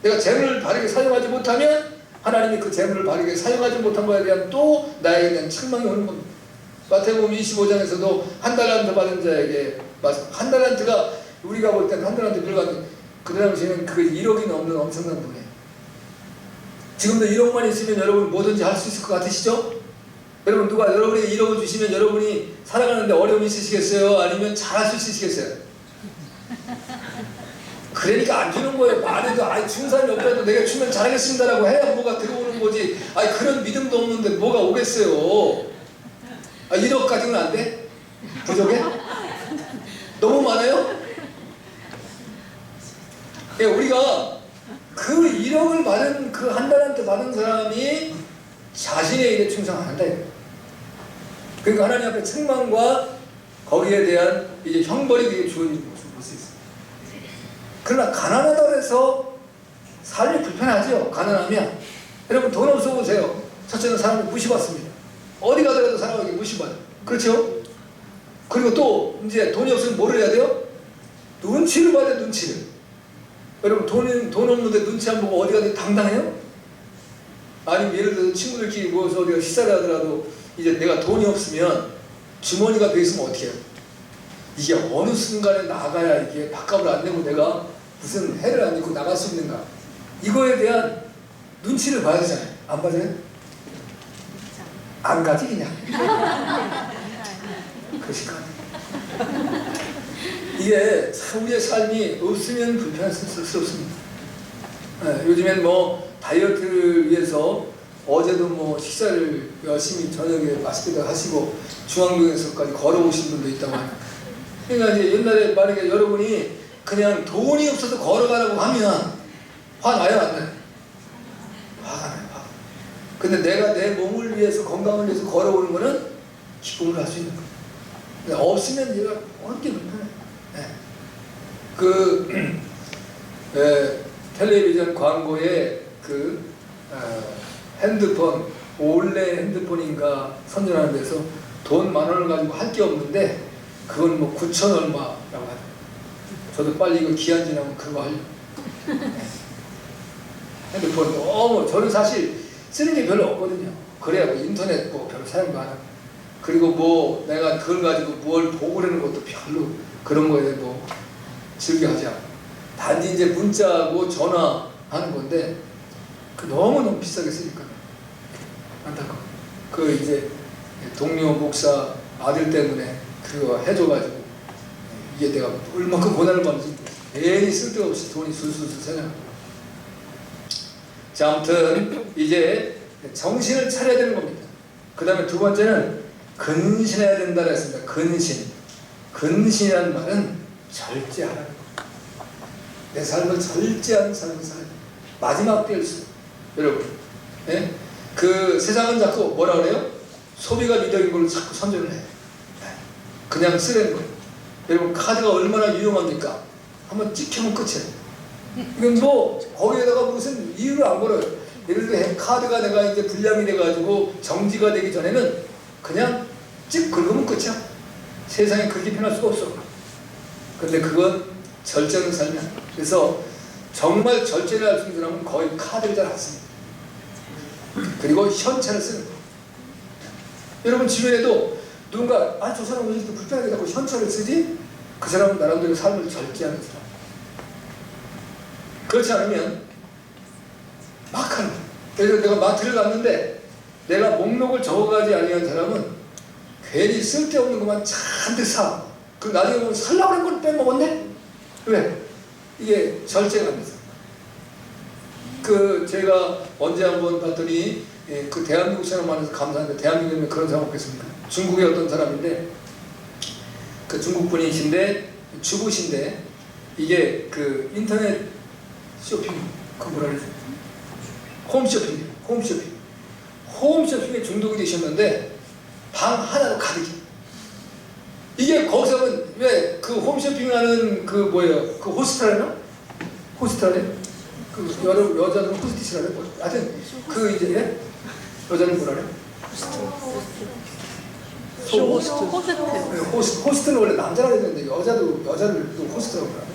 내가 재물을 바르게 사용하지 못하면 하나님이 그 재물을 바르게 사용하지 못한 것에 대한 또 나에게 대한 책망이 오는 겁니다. 마태복음 25장에서도 한 달란트 받은 자에게 한 달란트가 우리가 볼 때는 한 달란트 별거 아닌데 그 당시에는 그 1억이 넘는 엄청난 돈이에요. 지금도 1억만 있으면 여러분 뭐든지 할 수 있을 것 같으시죠? 여러분 누가 여러분에게 1억을 주시면 여러분이 살아가는데 어려움이 있으시겠어요? 아니면 잘할 수 있으시겠어요? 그러니까 안 주는 거예요. 말해도 준 사람이 없더라도 내가 주면 잘하겠습니다라고 해야 뭐가 들어오는 거지. 그런 믿음도 없는데 뭐가 오겠어요. 1억 가지고는 안 돼? 부족해? 너무 많아요? 예, 우리가 그 1억을 받은 그 한 달한테 받은 사람이 자신의 일에 충성 안 한다. 그러니까 하나님 앞에 책망과 거기에 대한 이제 형벌이 그게 주어지는 모습을 볼 수 있어요. 그러나 가난하다고 해서 삶이 불편하죠. 가난하면 여러분 돈 없어 보세요. 첫째는 사람을 무시받습니다. 어디 가더라도 사람에게 무시받아요. 그렇죠? 그리고 또 이제 돈이 없으면 뭐를 해야 돼요? 눈치를 봐야 돼요. 눈치를. 여러분 돈 없는데 눈치 안 보고 어디 가도 당당해요? 아니면 예를 들어서 친구들끼리 모여서 어디가 식사를 하더라도 이제 내가 돈이 없으면 주머니가 돼 있으면 어떻게 해요? 이게 어느 순간에 나가야 이게 밥값을 안 내고 내가 무슨 해를 안 입고 나갈 수 있는가? 이거에 대한 눈치를 봐야 되잖아요. 안 봐요? 안 가지 그냥. 그러실까? 이게 우리의 삶이 없으면 불편스럽습니다. 요즘엔 뭐 다이어트를 위해서 어제도 뭐 식사를 열심히 저녁에 맛있게 하시고 중앙동에서까지 걸어오신 분도 있다고 하니까. 그러니까 이제 옛날에 만약에 여러분이 그냥 돈이 없어서 걸어가라고 하면 화나요 안 나요? 화가 나요. 근데 내가 내 몸을 위해서 건강을 위해서 걸어오는 거는 기쁨을 할 수 있는 거예요. 없으면 얘가 어떻게 불편해요. 텔레비전 광고에 핸드폰 올레 핸드폰인가 선전하는 데서 돈 10,000원을 가지고 할 게 없는데 그건 뭐 9,000 얼마라고 하죠. 저도 빨리 이거 기한 지나면 그거 하려고. 핸드폰 너무 저는 사실 쓰는 게 별로 없거든요. 그래야 뭐 인터넷 뭐 별로 사용도 안 하고, 그리고 뭐 내가 그걸 가지고 뭘 보고 그러는 것도 별로 그런 거에 뭐 즐겨하지 않고, 단지 이제 문자하고 전화하는 건데 너무 비싸게 쓰니까 안타까워. 그 이제 동료 목사 아들 때문에 그거 해줘가지고 이게 내가 얼마큼 고난을 받는지 괜히 쓸데없이 돈이 술술술 새냐고. 자, 아무튼 이제 정신을 차려야 되는 겁니다. 그 다음에 두 번째는 근신해야 된다고 했습니다. 근신. 근신이라는 말은 절제하라는 거예요. 내 삶을 절제하는 삶을 살아야 돼요. 마지막 때일 수. 여러분, 예? 그 세상은 자꾸 뭐라 그래요? 소비가 미덕인 걸 자꾸 선전을 해요. 그냥 쓰라는 거예요. 여러분, 카드가 얼마나 유용합니까? 한번 찍히면 끝이에요. 이건 뭐 거기에다가 무슨 이유를 안 걸어요. 예를 들어 카드가 내가 이제 불량이 돼가지고 정지가 되기 전에는 그냥 찍 긁으면 끝이야. 세상에 그렇게 편할 수가 없어. 근데 그건 절제하는 삶이야. 그래서 정말 절제를 할 수 있는 사람은 거의 카드를 잘 안 씁니다. 그리고 현찰을 쓰는 거예요. 여러분 주변에도 누군가 저 사람은 왜 이렇게 불편하게 자꾸 현찰을 쓰지? 그 사람은 나름대로 삶을 절제하는 사람. 그렇지 않으면 막 하는 거예요. 예를 들어 내가 마트를 갔는데 내가 목록을 적어가지 아니한 사람은 괜히 쓸데없는 것만 잔뜩 사. 그럼 나중에 보면 살라고 하는 걸 빼먹었네? 왜? 이게 절제가 안 돼서. 제가 언제 한번 봤더니 그 대한민국 사람 안에서 감사한데 대한민국에 그런 사람 없겠습니까? 중국의 어떤 사람인데 그 중국 분이신데 주부신데 이게 그 인터넷 쇼핑 그 뭐라 그러지? 홈쇼핑. 홈쇼핑에 중독이 되셨는데 방 하나로 가득해. 이게 거기서 왜 그 홈쇼핑하는 그 뭐예요? 그 호스트라나? 호스트라네? 그 여자들은 호스티스라네? 하여튼 그 이제 예? 여자는 뭐라래? 호스트는 원래 남자라 해야 되는데 여자를 또 호스트라고 그러네.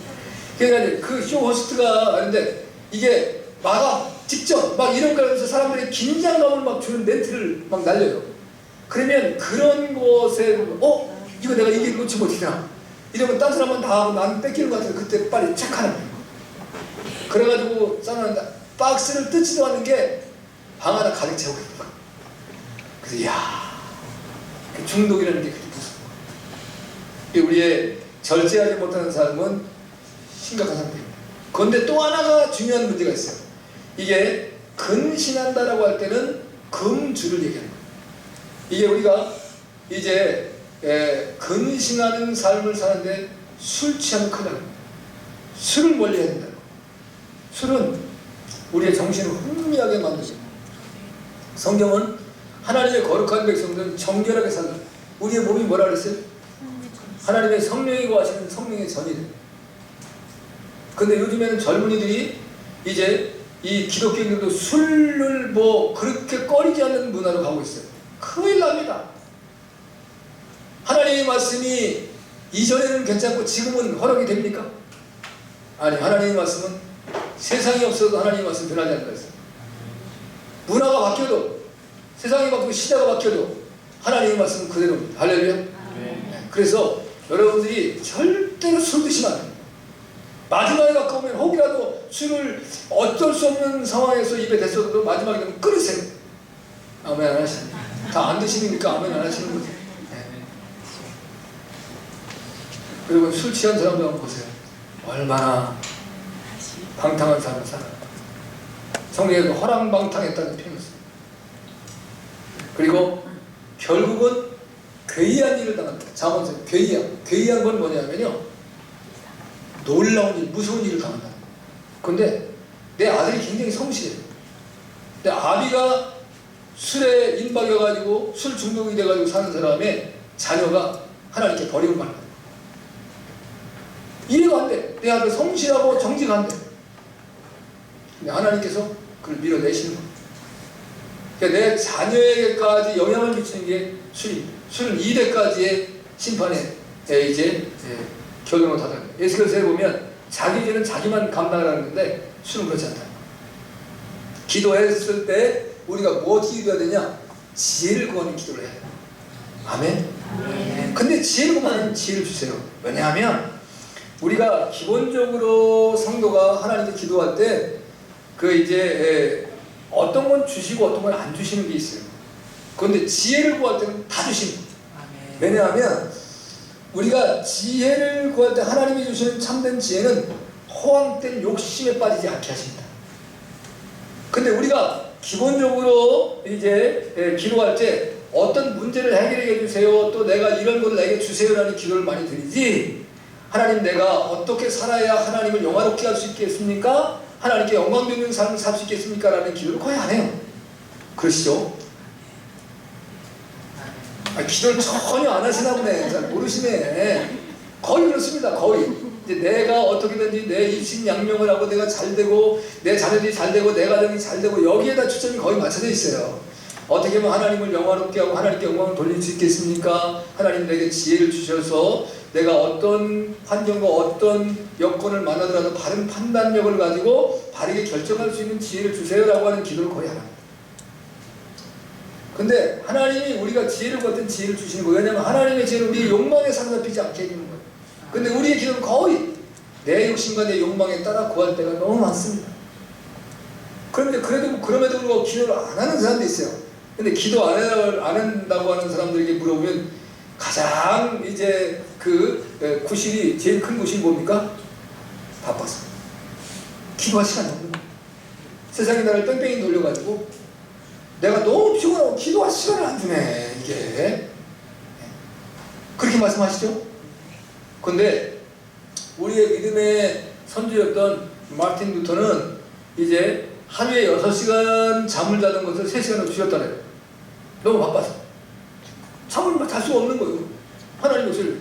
그러니까 그 쇼 호스트가 아닌데 이게 마감 직접 막 이런 걸 하면서 사람들이 긴장감을 막 주는 멘트를 막 날려요. 그러면 그런 것에 이거 내가 이게 놓치면 어떻게 되나? 이러면 딴 사람은 다 하고 나는 뺏기는 것 같아서 그때 빨리 체크하는 거예요. 그래가지고 싸놨는데 박스를 뜯지도 않는 게 방 하나 가득 채우고 있는 거예요. 그래서 이야, 그 중독이라는 게 그렇게 무서워. 우리의 절제하지 못하는 삶은 심각한 상태입니다. 그런데 또 하나가 중요한 문제가 있어요. 이게 근신한다라고 할 때는 금주를 얘기하는 거예요. 이게 우리가 이제 근신하는 삶을 사는데 술 취하면 큰일 납니다. 술을 멀리 해야 된다는 거예요. 술은 우리의 정신을 혼미하게 만들죠. 성경은 하나님의 거룩한 백성들은 정결하게 살라. 우리의 몸이 뭐라 그랬어요? 하나님의 성령이 거하시는 성령의 전이래. 근데 요즘에는 젊은이들이 이제 이 기독교인들도 술을 뭐 그렇게 꺼리지 않는 문화로 가고 있어요. 큰일 납니다. 하나님의 말씀이 이전에는 괜찮고 지금은 허락이 됩니까? 아니, 하나님의 말씀은 세상이 없어도 하나님의 말씀 변하지 않는다 했어요. 문화가 바뀌어도, 세상이 바뀌고 시대가 바뀌어도 하나님의 말씀은 그대로입니다. 할렐루야. 네. 그래서 여러분들이 절대로 술 드시면 안 됩니다. 마지막에 가까우면 혹이라도 술을 어쩔 수 없는 상황에서 입에 댔어도 마지막에 되면 끊으세요. 아멘 안 하시는. 다 안 드시니까 아멘 안 하시는 거죠. 네. 그리고 술 취한 사람들 한번 보세요. 얼마나 방탕한 삶을 살아요. 성경에도 허랑방탕했다는 표현이 있어요. 그리고 결국은 괴이한 일을 당한다. 잠언서 괴이한 건 뭐냐면요, 놀라운 일, 무서운 일을 당한다. 근데 내 아들이 굉장히 성실해요. 근데 아비가 술에 인박해가지고 술 중독이 돼가지고 사는 사람의 자녀가 하나님께 버림을 받는다. 이해가 안 돼. 내 아들 성실하고 정직한데. 근데 하나님께서 그걸 밀어내시는 거예요. 그러니까 내 자녀에게까지 영향을 미치는 게 술입니다. 술은 2대까지의 심판에 이제 결론을 닫아요. 에스겔서에 보면 자기 죄는 자기만 감당을 하는데 술은 그렇지 않다. 기도했을 때 우리가 뭐 어떻게 기도해야 되냐? 지혜를 구하는 기도를 해야 돼요. 아멘? 근데 지혜를 구하면 지혜를 주세요. 왜냐하면 우리가 기본적으로 성도가 하나님께 기도할 때 그 이제 어떤 건 주시고 어떤 건 안 주시는 게 있어요. 그런데 지혜를 구할 때는 다 주십니다. 왜냐하면 우리가 지혜를 구할 때 하나님이 주시는 참된 지혜는 허황된 욕심에 빠지지 않게 하십니다. 근데 우리가 기본적으로 이제 기도할 때 어떤 문제를 해결해 주세요, 또 내가 이런 것을 내게 주세요라는 기도를 많이 드리지, 하나님 내가 어떻게 살아야 하나님을 영화롭게 할 수 있겠습니까? 하나님께 영광 되는 삶을 살 수 있겠습니까? 라는 기도를 거의 안 해요. 그러시죠? 기도를 전혀 안 하시나 보네. 잘 모르시네. 거의 그렇습니다. 거의. 이제 내가 어떻게든지 내 입신양명을 하고 내가 잘 되고 내 자녀들이 잘 되고 내 가정이 잘 되고 여기에다 초점이 거의 맞춰져 있어요. 어떻게 하면 하나님을 영화롭게 하고 하나님께 영광을 돌릴 수 있겠습니까? 하나님 내게 지혜를 주셔서 내가 어떤 환경과 어떤 여건을 만나더라도 바른 판단력을 가지고 바르게 결정할 수 있는 지혜를 주세요라고 하는 기도를 거의 안 합니다. 근데 하나님이 우리가 지혜를 구할 지혜를 주시는 거예요. 왜냐하면 하나님의 지혜는 우리의 욕망에 사로잡히지 않게 해주는 거예요. 근데 우리의 기도는 거의 내 욕심과 내 욕망에 따라 구할 때가 너무 많습니다. 그런데 그럼에도 불구하고 기도를 안 하는 사람도 있어요. 근데 기도 안 한다고 하는 사람들에게 물어보면 가장 이제 구실이 제일 큰 구실이 뭡니까? 바빠서 기도할 시간이 없는 거예요. 세상이 나를 뺑뺑이 돌려가지고 내가 너무 피곤하고 기도할 시간을 안 주네. 이게 그렇게 말씀하시죠? 근데 우리의 믿음의 선주였던 마틴 루터는 이제 하루에 6시간 잠을 자던 것을 3시간으로 줄였다래요. 너무 바빠서. 잠을 잘 수가 없는 거예요. 하나님 것을.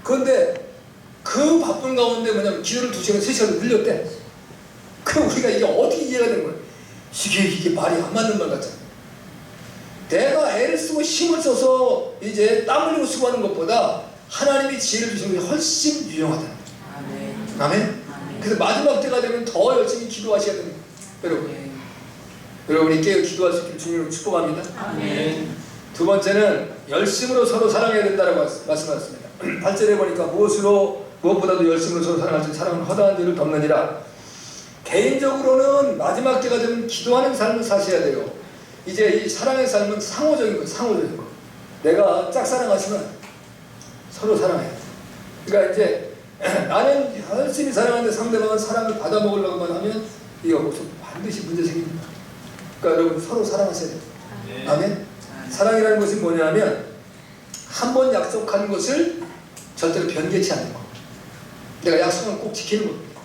그런데 그 바쁜 가운데 뭐냐면 기도를 2시간, 3시간을 늘렸대. 그럼 우리가 이게 어떻게 이해가 되는 거예요? 이게 말이 안 맞는 말 같잖아. 내가 애를 쓰고 힘을 써서 이제 땀 흘리고 수고하는 것보다 하나님이 지혜를 주시는 게 훨씬 유용하다는 거예요. 아멘. 아멘. 그래서 마지막 때가 되면 더 열심히 기도하셔야 됩니다. 여러분. 여러분이 깨어 기도할 수 있기를 주님으로 축복합니다. 아멘. 두 번째는 열심으로 서로 사랑해야 된다고 말씀하셨습니다. 8절에 보니까 무엇보다도 열심으로 서로 사랑할지 사랑은 허다한 죄를 덮느니라. 개인적으로는 마지막 때가 되면 기도하는 삶을 사셔야 돼요. 이제 이 사랑의 삶은 상호적인 거예요. 상호적인 거. 내가 짝사랑하시면 서로 사랑해요. 그러니까 이제 나는 열심히 사랑하는데 상대방은 사랑을 받아먹으려고만 하면 이거 무슨 반드시 문제 생깁니다. 그러니까 여러분 서로 사랑하셔야 돼요. 아멘. 사랑이라는 것이 뭐냐면 한 번 약속한 것을 절대로 변개치 않는 거. 내가 약속은 꼭 지키는 겁니다.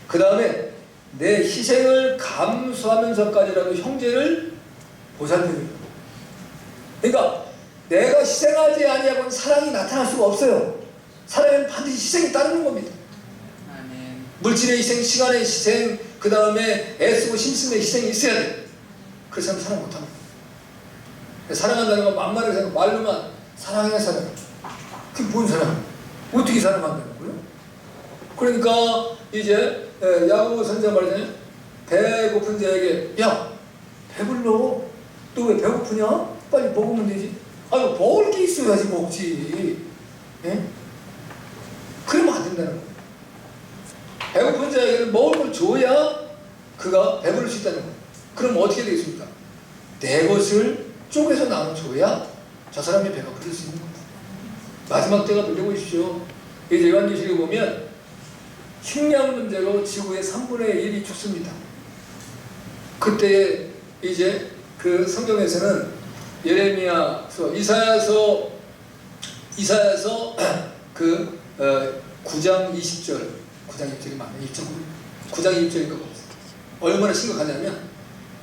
그 다음에 내 희생을 감수하면서까지라도 형제를 보살펴는 거예요. 그러니까 내가 희생하지 아니하고는 사랑이 나타날 수가 없어요. 사랑에는 반드시 희생이 따르는 겁니다. 아멘. 물질의 희생, 시간의 희생, 그 다음에 애쓰고 힘쓰는 희생이 있어야 돼요. 그래서 사랑 못합니다. 사랑한다는 건 만만하게 생각, 말로만 사랑해 사랑해. 그게 뭔 사랑? 어떻게 사랑한다는 거예요? 그러니까 이제 야고보 선지자 말이잖아요. 배고픈 자에게 야 배불러. 너 왜 배고프냐? 빨리 먹으면 되지. 아유 먹을 게 있어야지 먹지. 예? 그러면 안 된다는 거예요. 배고픈 자에게는 먹을 걸 줘야 그가 배부를 수 있다는 거예요. 그럼 어떻게 되겠습니까? 내 것을 쪼개서 나눠줘야 저 사람의 배가 부를 수 있는 겁니다. 마지막 때가 돌려보십시오. 이제 요한계시록에 보면 식량 문제로 지구의 3분의 1이 죽습니다. 그때 이제 그 성경에서는 예레미야서, 이사야서 그 9장 20절, 9장 20절이 맞나요? 9장 20절인가 봅니다. 얼마나 심각하냐면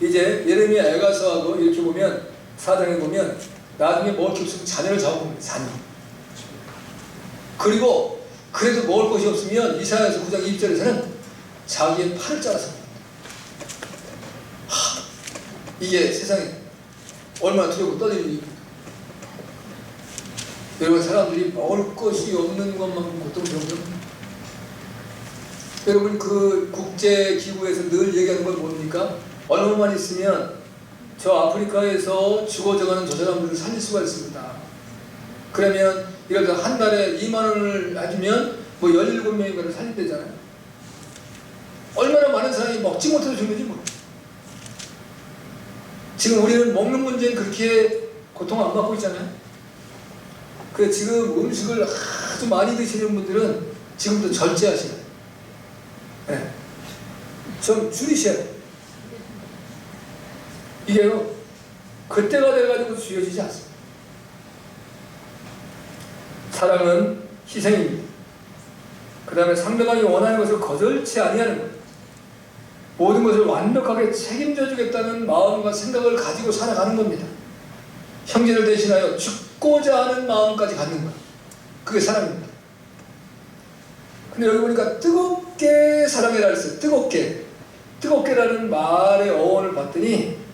이제 예레미야 애가서하고 이렇게 보면 4장에 보면 나중에 먹을 게 없으면 자녀를 잡아봅니다. 자녀. 그리고 그래도 먹을 것이 없으면 이사야서 9장 20절에서는 자기의 팔을 잘라서 이게 세상에 얼마나 두렵고 떠들는 일입니까? 여러분 사람들이 먹을 것이 없는 것만큼 고통스럽죠. 여러분 그 국제기구에서 늘 얘기하는 건 뭡니까? 얼마만 있으면 저 아프리카에서 죽어져가는 저 사람들을 살릴 수가 있습니다. 그러면 예를 들어 한 달에 2만 원을 해주면 뭐 17명인가를 살린대잖아요. 얼마나 많은 사람이 먹지 못해서 죽는지 모르겠어요. 지금 우리는 먹는 문제는 그렇게 고통 안 받고 있잖아요. 그 지금 음식을 아주 많이 드시는 분들은 지금부터 절제하셔야 돼요. 네. 좀 줄이셔야 돼요. 이게요, 그때가 돼가지고 주어지지 않습니다. 사랑은 희생입니다. 그 다음에 상대방이 원하는 것을 거절치 아니하는 것. 모든 것을 완벽하게 책임져 주겠다는 마음과 생각을 가지고 살아가는 겁니다. 형제를 대신하여 죽고자 하는 마음까지 갖는 것. 그게 사랑입니다. 근데 여기 보니까 뜨겁게 사랑해라 했어요. 뜨겁게라는 말의 어원을 봤더니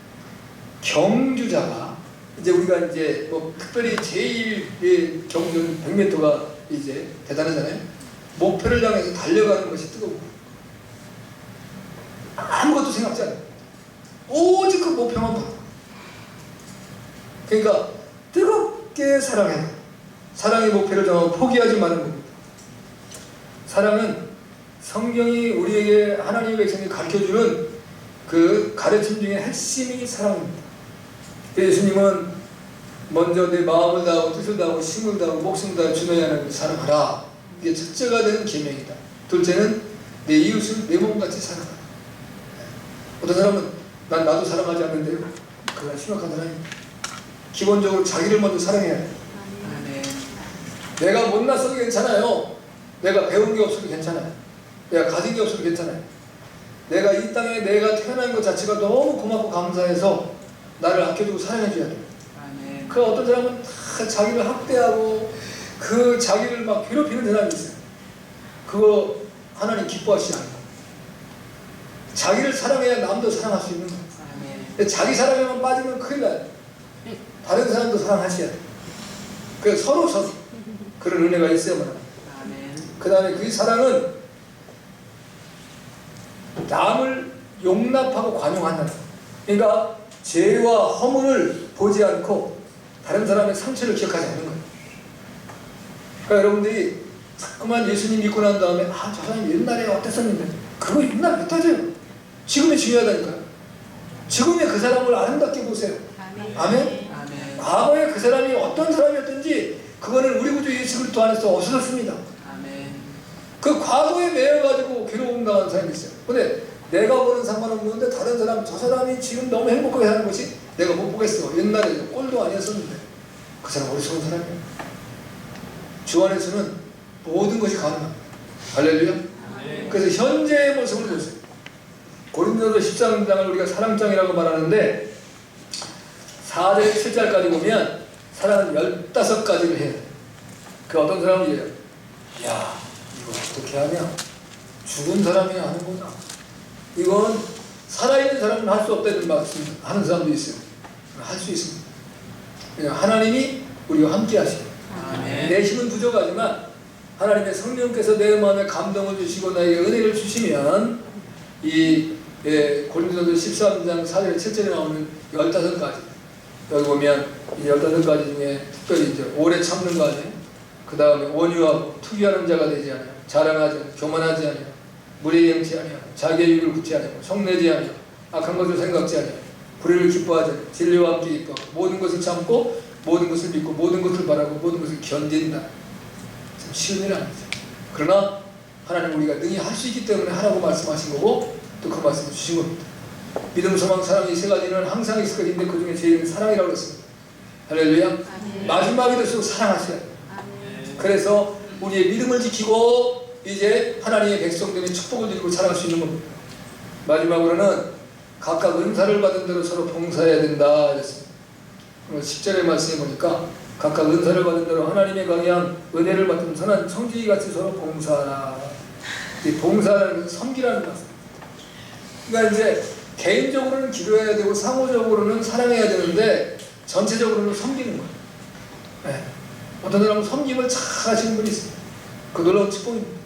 경주자가 이제 우리가 이제 뭐 특별히 제일 경주는 100m가 이제 대단하잖아요. 목표를 향해서 달려가는 것이 뜨겁고 아무것도 생각지 않아요. 오직 그 목표만 봐. 그러니까 뜨겁게 사랑해라. 사랑의 목표를 정하고 포기하지 마는 겁니다. 사랑은 성경이 우리에게 하나님의 백성이 가르쳐주는 그 가르침 중에 핵심이 사랑입니다. 예수님은 먼저 내 마음을 다하고 뜻을 다하고 힘을 다하고 목숨을 다하고 주너의 하나님을 사랑하라. 이게 첫째가 되는 계명이다. 둘째는 내 이웃을 내 몸같이 사랑하라. 어떤 사람은 난 나도 사랑하지 않는데요. 그건 심각한 사람입니다. 기본적으로 자기를 먼저 사랑해야 해요. 내가 못났어도 괜찮아요. 내가 배운 게 없어도 괜찮아요. 내가 가진 게 없어도 괜찮아요. 내가 이 땅에 내가 태어난 것 자체가 너무 고맙고 감사해서 나를 아껴주고 사랑해줘야 돼요. 그 어떤 사람은 다 자기를 학대하고 그 자기를 막 괴롭히는 사람이 있어요. 그거 하나님 기뻐하시지 않아요. 자기를 사랑해야 남도 사랑할 수 있는 거예요. 근데 자기 사랑에만 빠지면 큰일 나요. 다른 사람도 사랑하셔야 돼요. 그래서 서로 그런 은혜가 있어야만. 그 다음에 그 사랑은 남을 용납하고 관용한다. 그러니까 죄와 허물을 보지 않고 다른 사람의 상처를 기억하지 않는 거예요. 그러니까 여러분들이 자꾸만 예수님 믿고 난 다음에 저 사람이 옛날에 어땠었는데 그거 옛날 몇 따져요. 지금이 중요하다니까요. 지금의 그 사람을 아름답게 보세요. 아멘? 과거에 그 사람이 어떤 사람이었든지 그거는 우리 구주 예수 그리스도 안에서 없어졌습니다. 그 과거에 매여가지고 괴로움 당한 사람이 있어요. 근데 내가 보는 상관없는데 다른 사람, 저 사람이 지금 너무 행복하게 사는 것이 내가 못 보겠어. 옛날에 꼴도 아니었었는데 그 사람 어리석은 사람이에요. 주 안에서는 모든 것이 가능합니다. 할렐루야. 그래서 현재의 모습을 보세요. 고린도서 13장을 우리가 사랑장이라고 말하는데 4절 7절까지 보면 사랑은 15가지를 해요. 그 어떤 사람은 이래요. 야, 이거 어떻게 하냐? 죽은 사람이 하는구나. 이건 살아있는 사람은 할 수 없다는 말씀 하는 사람도 있어요. 할 수 있습니다. 하나님이 우리와 함께 하시고 내 힘은 부족하지만 하나님의 성령께서 내 마음에 감동을 주시고 나에게 은혜를 주시면 이 고린도서 13장 4절 7절에 나오는 15가지 여기 보면 이 15가지 중에 특별히 이제 오래 참는 가지, 그 다음에 온유하고 투기하는 자가 되지 않아요. 자랑하지 않아요. 교만하지 않아요. 무례 행치 않아요. 자기의 유익을 굳지 않아요. 성내지 않아요. 악한 것을 생각지 않아요. 불의를 기뻐하지 않아요. 진리와 함께 기뻐하고 모든 것을 참고 모든 것을 믿고 모든 것을 바라고 모든 것을 견딘다. 참 쉬운 일 아니죠. 그러나 하나님 우리가 능히 할 수 있기 때문에 하라고 말씀하신 거고 또 그 말씀을 주신 겁니다. 믿음, 소망, 사랑 이 세 가지는 항상 있을 것인데 그 중에 제일은 사랑이라고 그랬습니다. 할렐루야. 마지막에 될수록 사랑하셔야 돼요. 그래서 우리의 믿음을 지키고 이제 하나님의 백성들의 축복을 드리고 자랑할 수 있는 겁니다. 마지막으로는 각각 은사를 받은 대로 서로 봉사해야 된다 그랬습니다. 10절의 말씀에 보니까 각각 은사를 받은 대로 하나님의 강한 은혜를 받은 선한 청지기 같이 서로 봉사하라. 이 봉사라는 것은 섬기라는 말씀. 그러니까 이제 개인적으로는 기도해야 되고 상호적으로는 사랑해야 되는데 전체적으로는 섬기는 거예요. 네. 어떤 사람은 섬김을 잘 하시는 분이 있어요. 그 놀라운 축복입니다.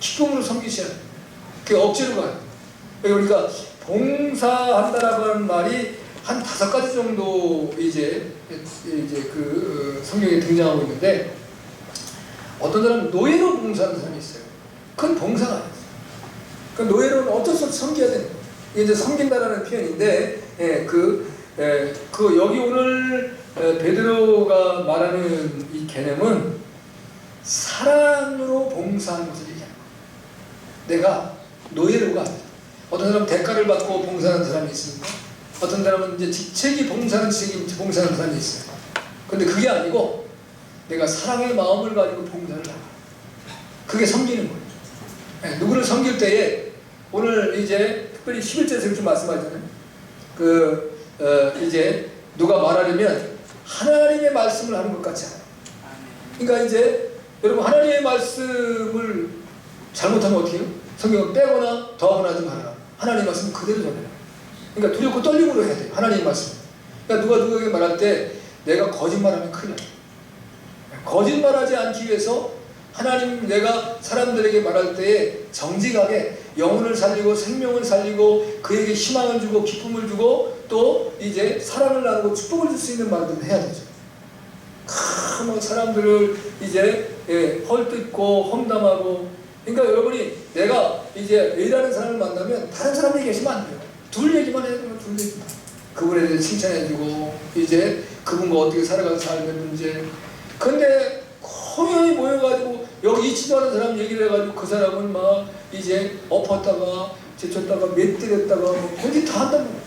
기쁨으로 섬기셔야 돼요. 그게 억지로 가요. 그러니까 봉사한다라고 하는 말이 한 5가지 정도 이제 그 성경에 등장하고 있는데 어떤 사람은 노예로 봉사하는 사람이 있어요. 그건 봉사가 아니에요. 그 노예로는 어쩔 수 없이 섬겨야 되는 거예요. 이게 이제 섬긴다라는 표현인데 여기 오늘 베드로가 말하는 이 개념은 사랑으로 봉사하는 것을 얘기하는 거예요. 내가 노예로가 아니다. 어떤 사람은 대가를 받고 봉사하는 사람이 있습니다. 어떤 사람은 이제 직책이 봉사하는 사람이 있어요. 근데 그게 아니고 내가 사랑의 마음을 가지고 봉사를 하라. 그게 섬기는 거예요. 네, 누구를 섬길 때에 오늘 이제 특별히 11절에서 이렇게 말씀하잖아요. 이제 누가 말하려면 하나님의 말씀을 하는 것 같지 않아요. 그러니까 이제 여러분 하나님의 말씀을 잘못하면 어떻게 해요? 성경을 빼거나 더하거나 하지 말아라. 하나님의 말씀은 그대로 전해라. 그러니까 두렵고 떨림으로 해야 돼요. 하나님의 말씀. 그러니까 누가 누구에게 말할 때 내가 거짓말하면 큰일 나요. 거짓말하지 않기 위해서 하나님 내가 사람들에게 말할 때에 정직하게 영혼을 살리고 생명을 살리고 그에게 희망을 주고 기쁨을 주고 또 이제 사랑을 나누고 축복을 줄 수 있는 말들을 해야 되죠. 뭐 사람들을 이제 헐뜯고 험담하고 그러니까 여러분이 내가 이제 A라는 사람을 만나면 다른 사람 얘기하시면 안 돼요. 둘 얘기만 해야 돼요. 둘 얘기만. 그분에 대해 칭찬해주고 이제 그분과 어떻게 살아가서 살면 문제. 근데 공연히 모여가지고 여기 있지도 않은 사람 얘기를 해가지고 그 사람은 막 이제 엎었다가 제쳤다가 맷때렸다가 뭐 거기 다 한다는 거야.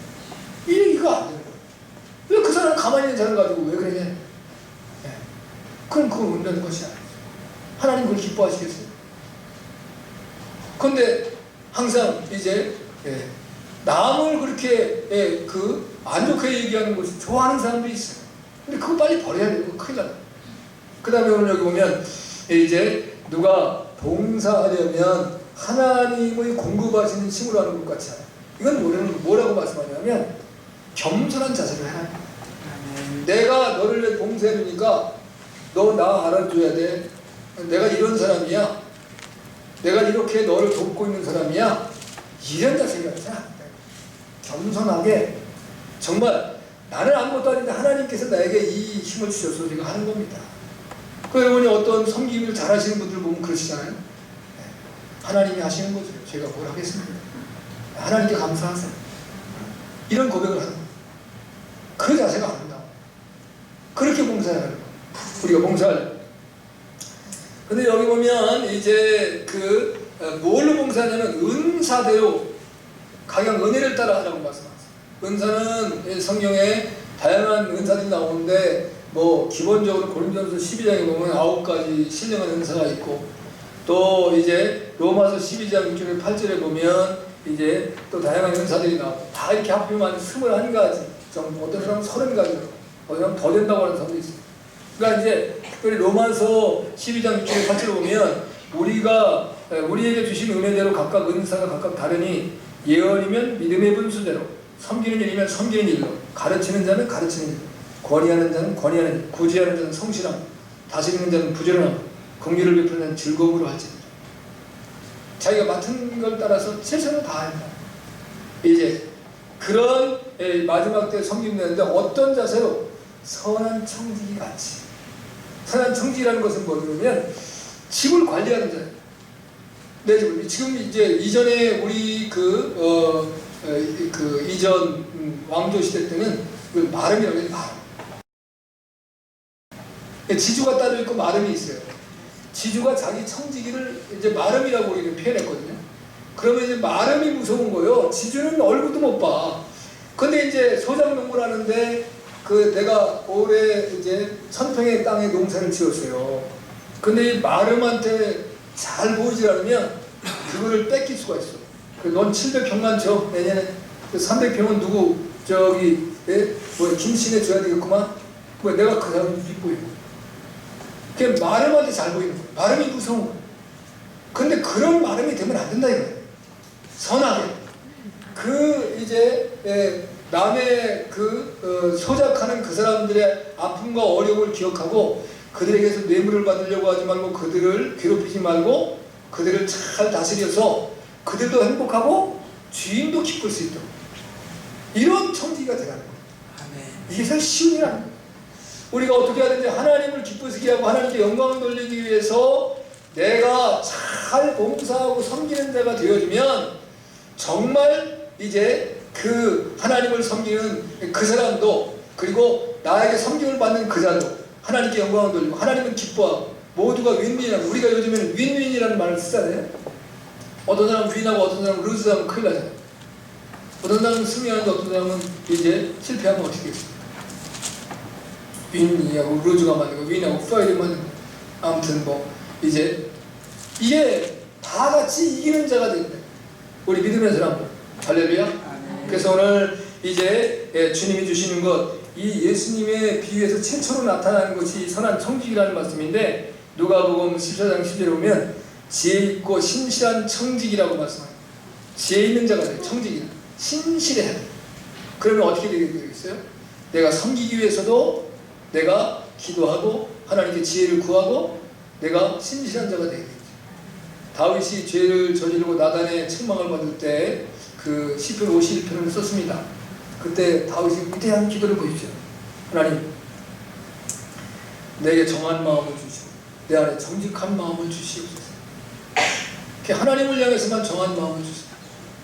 이 얘기가 안 되는 거야. 왜 그 사람 가만히 있는 사람 가지고 왜 그러냐. 네. 그럼 그건 온다는 것이야. 하나님 그걸 기뻐하시겠어요? 근데 항상 이제 남을 그렇게 안 좋게 얘기하는 것이 좋아하는 사람도 있어요. 근데 그거 빨리 버려야 돼. 그거 큰일 나요. 그 다음에 오늘 여기 보면 이제 누가 봉사하려면 하나님의 공급하시는 힘으로 하는 것 같지 않아요. 이건 뭐라고 말씀하냐면 겸손한 자세를 해라. 내가 너를 위해 봉사해주니까 너 나 알아줘야 돼. 내가 이런 사람이야. 내가 이렇게 너를 돕고 있는 사람이야. 이런 자세가 있잖아. 겸손하게 정말 나는 아무것도 아닌데 하나님께서 나에게 이 힘을 주셔서 내가 하는 겁니다. 그 여러분이 어떤 섬김을 잘하시는 분들 보면 그러시잖아요. 하나님이 하시는 거죠. 제가 뭘 하겠습니까? 하나님께 감사하세요. 이런 고백을 하는 거예요. 그 자세가 아름다워. 그렇게 봉사해야 하는 거예요. 우리가 봉사할. 근데 여기 보면 이제 뭘로 봉사하냐면 은사대로 각양 은혜를 따라 하라고 말씀하세요. 은사는 성경에 다양한 은사들이 나오는데 뭐 기본적으로 고린도전서 12장에 보면 9가지 신령한 은사가 있고 또 이제 로마서 12장 6절에 8절에 보면 이제 또 다양한 은사들이 나오고 다 이렇게 합치면 21가지 정도, 어떤 사람은 30가지, 어떤 사람은 더 된다고 하는 사람도 있어요. 그러니까 이제 특별히 로마서 12장 6절에 8절에 보면 우리에게 주신 은혜대로 각각 은사가 각각 다르니 예언이면 믿음의 분수대로, 섬기는 일이면 섬기는 일로, 가르치는 자는 가르치는 일, 권위하는 자는 권위하는 일, 구제하는 자는 성실함, 다스리는 자는 부지런함, 긍휼을 베푸는 자는 즐거움으로 할지니라. 자기가 맡은 걸 따라서 최선을 다한다. 이제 그런 마지막 때 섬기는데 어떤 자세로? 선한 청지기 같이. 선한 청지기라는 것은 뭐냐면 집을 관리하는 자예요. 내 집을. 지금 이제 이전에 우리 이전 왕조 시대 때는 마름이라고 해요. 마름. 지주가 따로 있고 마름이 있어요. 지주가 자기 청지기를 이제 마름이라고 우리는 표현했거든요. 그러면 이제 마름이 무서운 거예요. 지주는 얼굴도 못 봐. 근데 이제 소작농을 하는데 내가 올해 이제 1000평의 땅에 농사를 지었어요. 근데 이 마름한테 잘 보이지 않으면 그거를 뺏길 수가 있어. 넌 700평만 줘. 내년에 300평은 누구 김씨네 줘야 되겠구만. 내가 그 사람 믿고 있고. 그게 마름한테 잘 보이는 거예요. 마름이 무서운 거예요. 근데 그런 마름이 되면 안 된다 이거예요. 선하게. 남의 소작하는 그 사람들의 아픔과 어려움을 기억하고 그들에게서 뇌물을 받으려고 하지 말고 그들을 괴롭히지 말고 그들을 잘 다스려서 그들도 행복하고 주인도 기쁠 수 있도록 이런 청지기가 되라는 거예요. 이게 사실 쉬운 일 아닙니다. 우리가 어떻게 하든지 하나님을 기쁘시게 하고 하나님께 영광을 돌리기 위해서 내가 잘 봉사하고 섬기는 자가 되어지면 정말 이제 하나님을 섬기는 그 사람도 그리고 나에게 섬김을 받는 그 자도 하나님께 영광을 돌리고 하나님은 기뻐하고 모두가 윈윈하고 우리가 요즘에는 윈윈이라는 말을 쓰잖아요. 어떤 사람은 윈하고 어떤 사람은 루즈하면 큰일 나잖아요. 어떤 사람은 승리하는데 어떤 사람은 이제 실패하면 어떻게 했습니까? 윈하고 루즈가 맞는 거, 윈하고 파일이 맞는 거. 아무튼 이제 이게 다 같이 이기는 자가 된다. 우리 믿음의 사람들. 할렐루야. 그래서 오늘 이제 주님이 주시는 것, 이 예수님의 비유에서 최초로 나타나는 것이 선한 청지기라는 말씀인데 누가복음 14장 10절에 보면 지혜 있고 신실한 청지기라고 말씀합니다. 지혜 있는 자가 돼요. 청지기는 신실해야 돼요. 그러면 어떻게 되겠어요? 내가 섬기기 위해서도 내가 기도하고 하나님께 지혜를 구하고 내가 신실한 자가 되겠죠. 다윗이 죄를 저지르고 나단의 책망을 받을 때 시편 51편을 썼습니다. 그때 다윗이 위대한 기도를 보십시오. 하나님, 내게 정한 마음을 주시고 내 안에 정직한 마음을 주시옵소서. 하나님을 향해서만 정한 마음을 주시고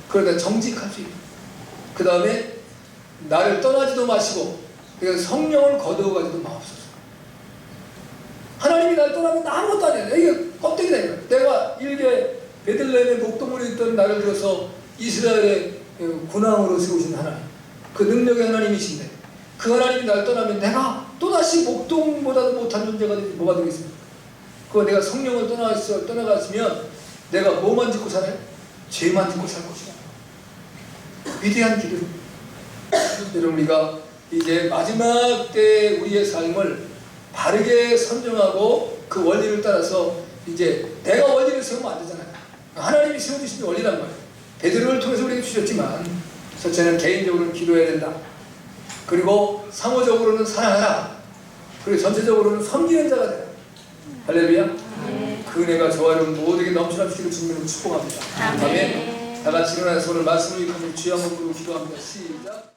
그러다 정직할 수 있고 그 다음에 나를 떠나지도 마시고 성령을 거두어가지도 마옵소서. 하나님이 나를 떠나면 나 아무것도 아니야. 이게 껍데기다 이거. 내가 일개 베들레헴의 목동물에 있던 나를 들어서 이스라엘의 군왕으로 세우신 하나님, 그 능력의 하나님이신데 그 하나님이 나를 떠나면 내가 또다시 목동보다도 못한 존재가 되지 뭐가 되겠습니까? 그거 내가 성령을 떠나갔으면 내가 뭐만 짓고 살아요? 죄만 짓고 살 것이다. 위대한 기도. 여러분 우리가 이제 마지막 때 우리의 삶을 바르게 선정하고 그 원리를 따라서 이제 내가 원리를 세우면 안 되잖아요. 하나님이 세워주신 원리란 말이에요. 베드로를 통해서 우리에게 주셨지만 첫째는 개인적으로는 기도해야 된다. 그리고 상호적으로는 사랑하라. 그리고 전체적으로는 섬기는 자가 되라. 할렐루야. 그 은혜가 저와 여러분 모두에게 넘쳐나 주시기를 주님으로 축복합니다. 아멘. 다 같이 일어나서 오늘 말씀을 가지고 주여 한번 부르고 기도합니다. 시작.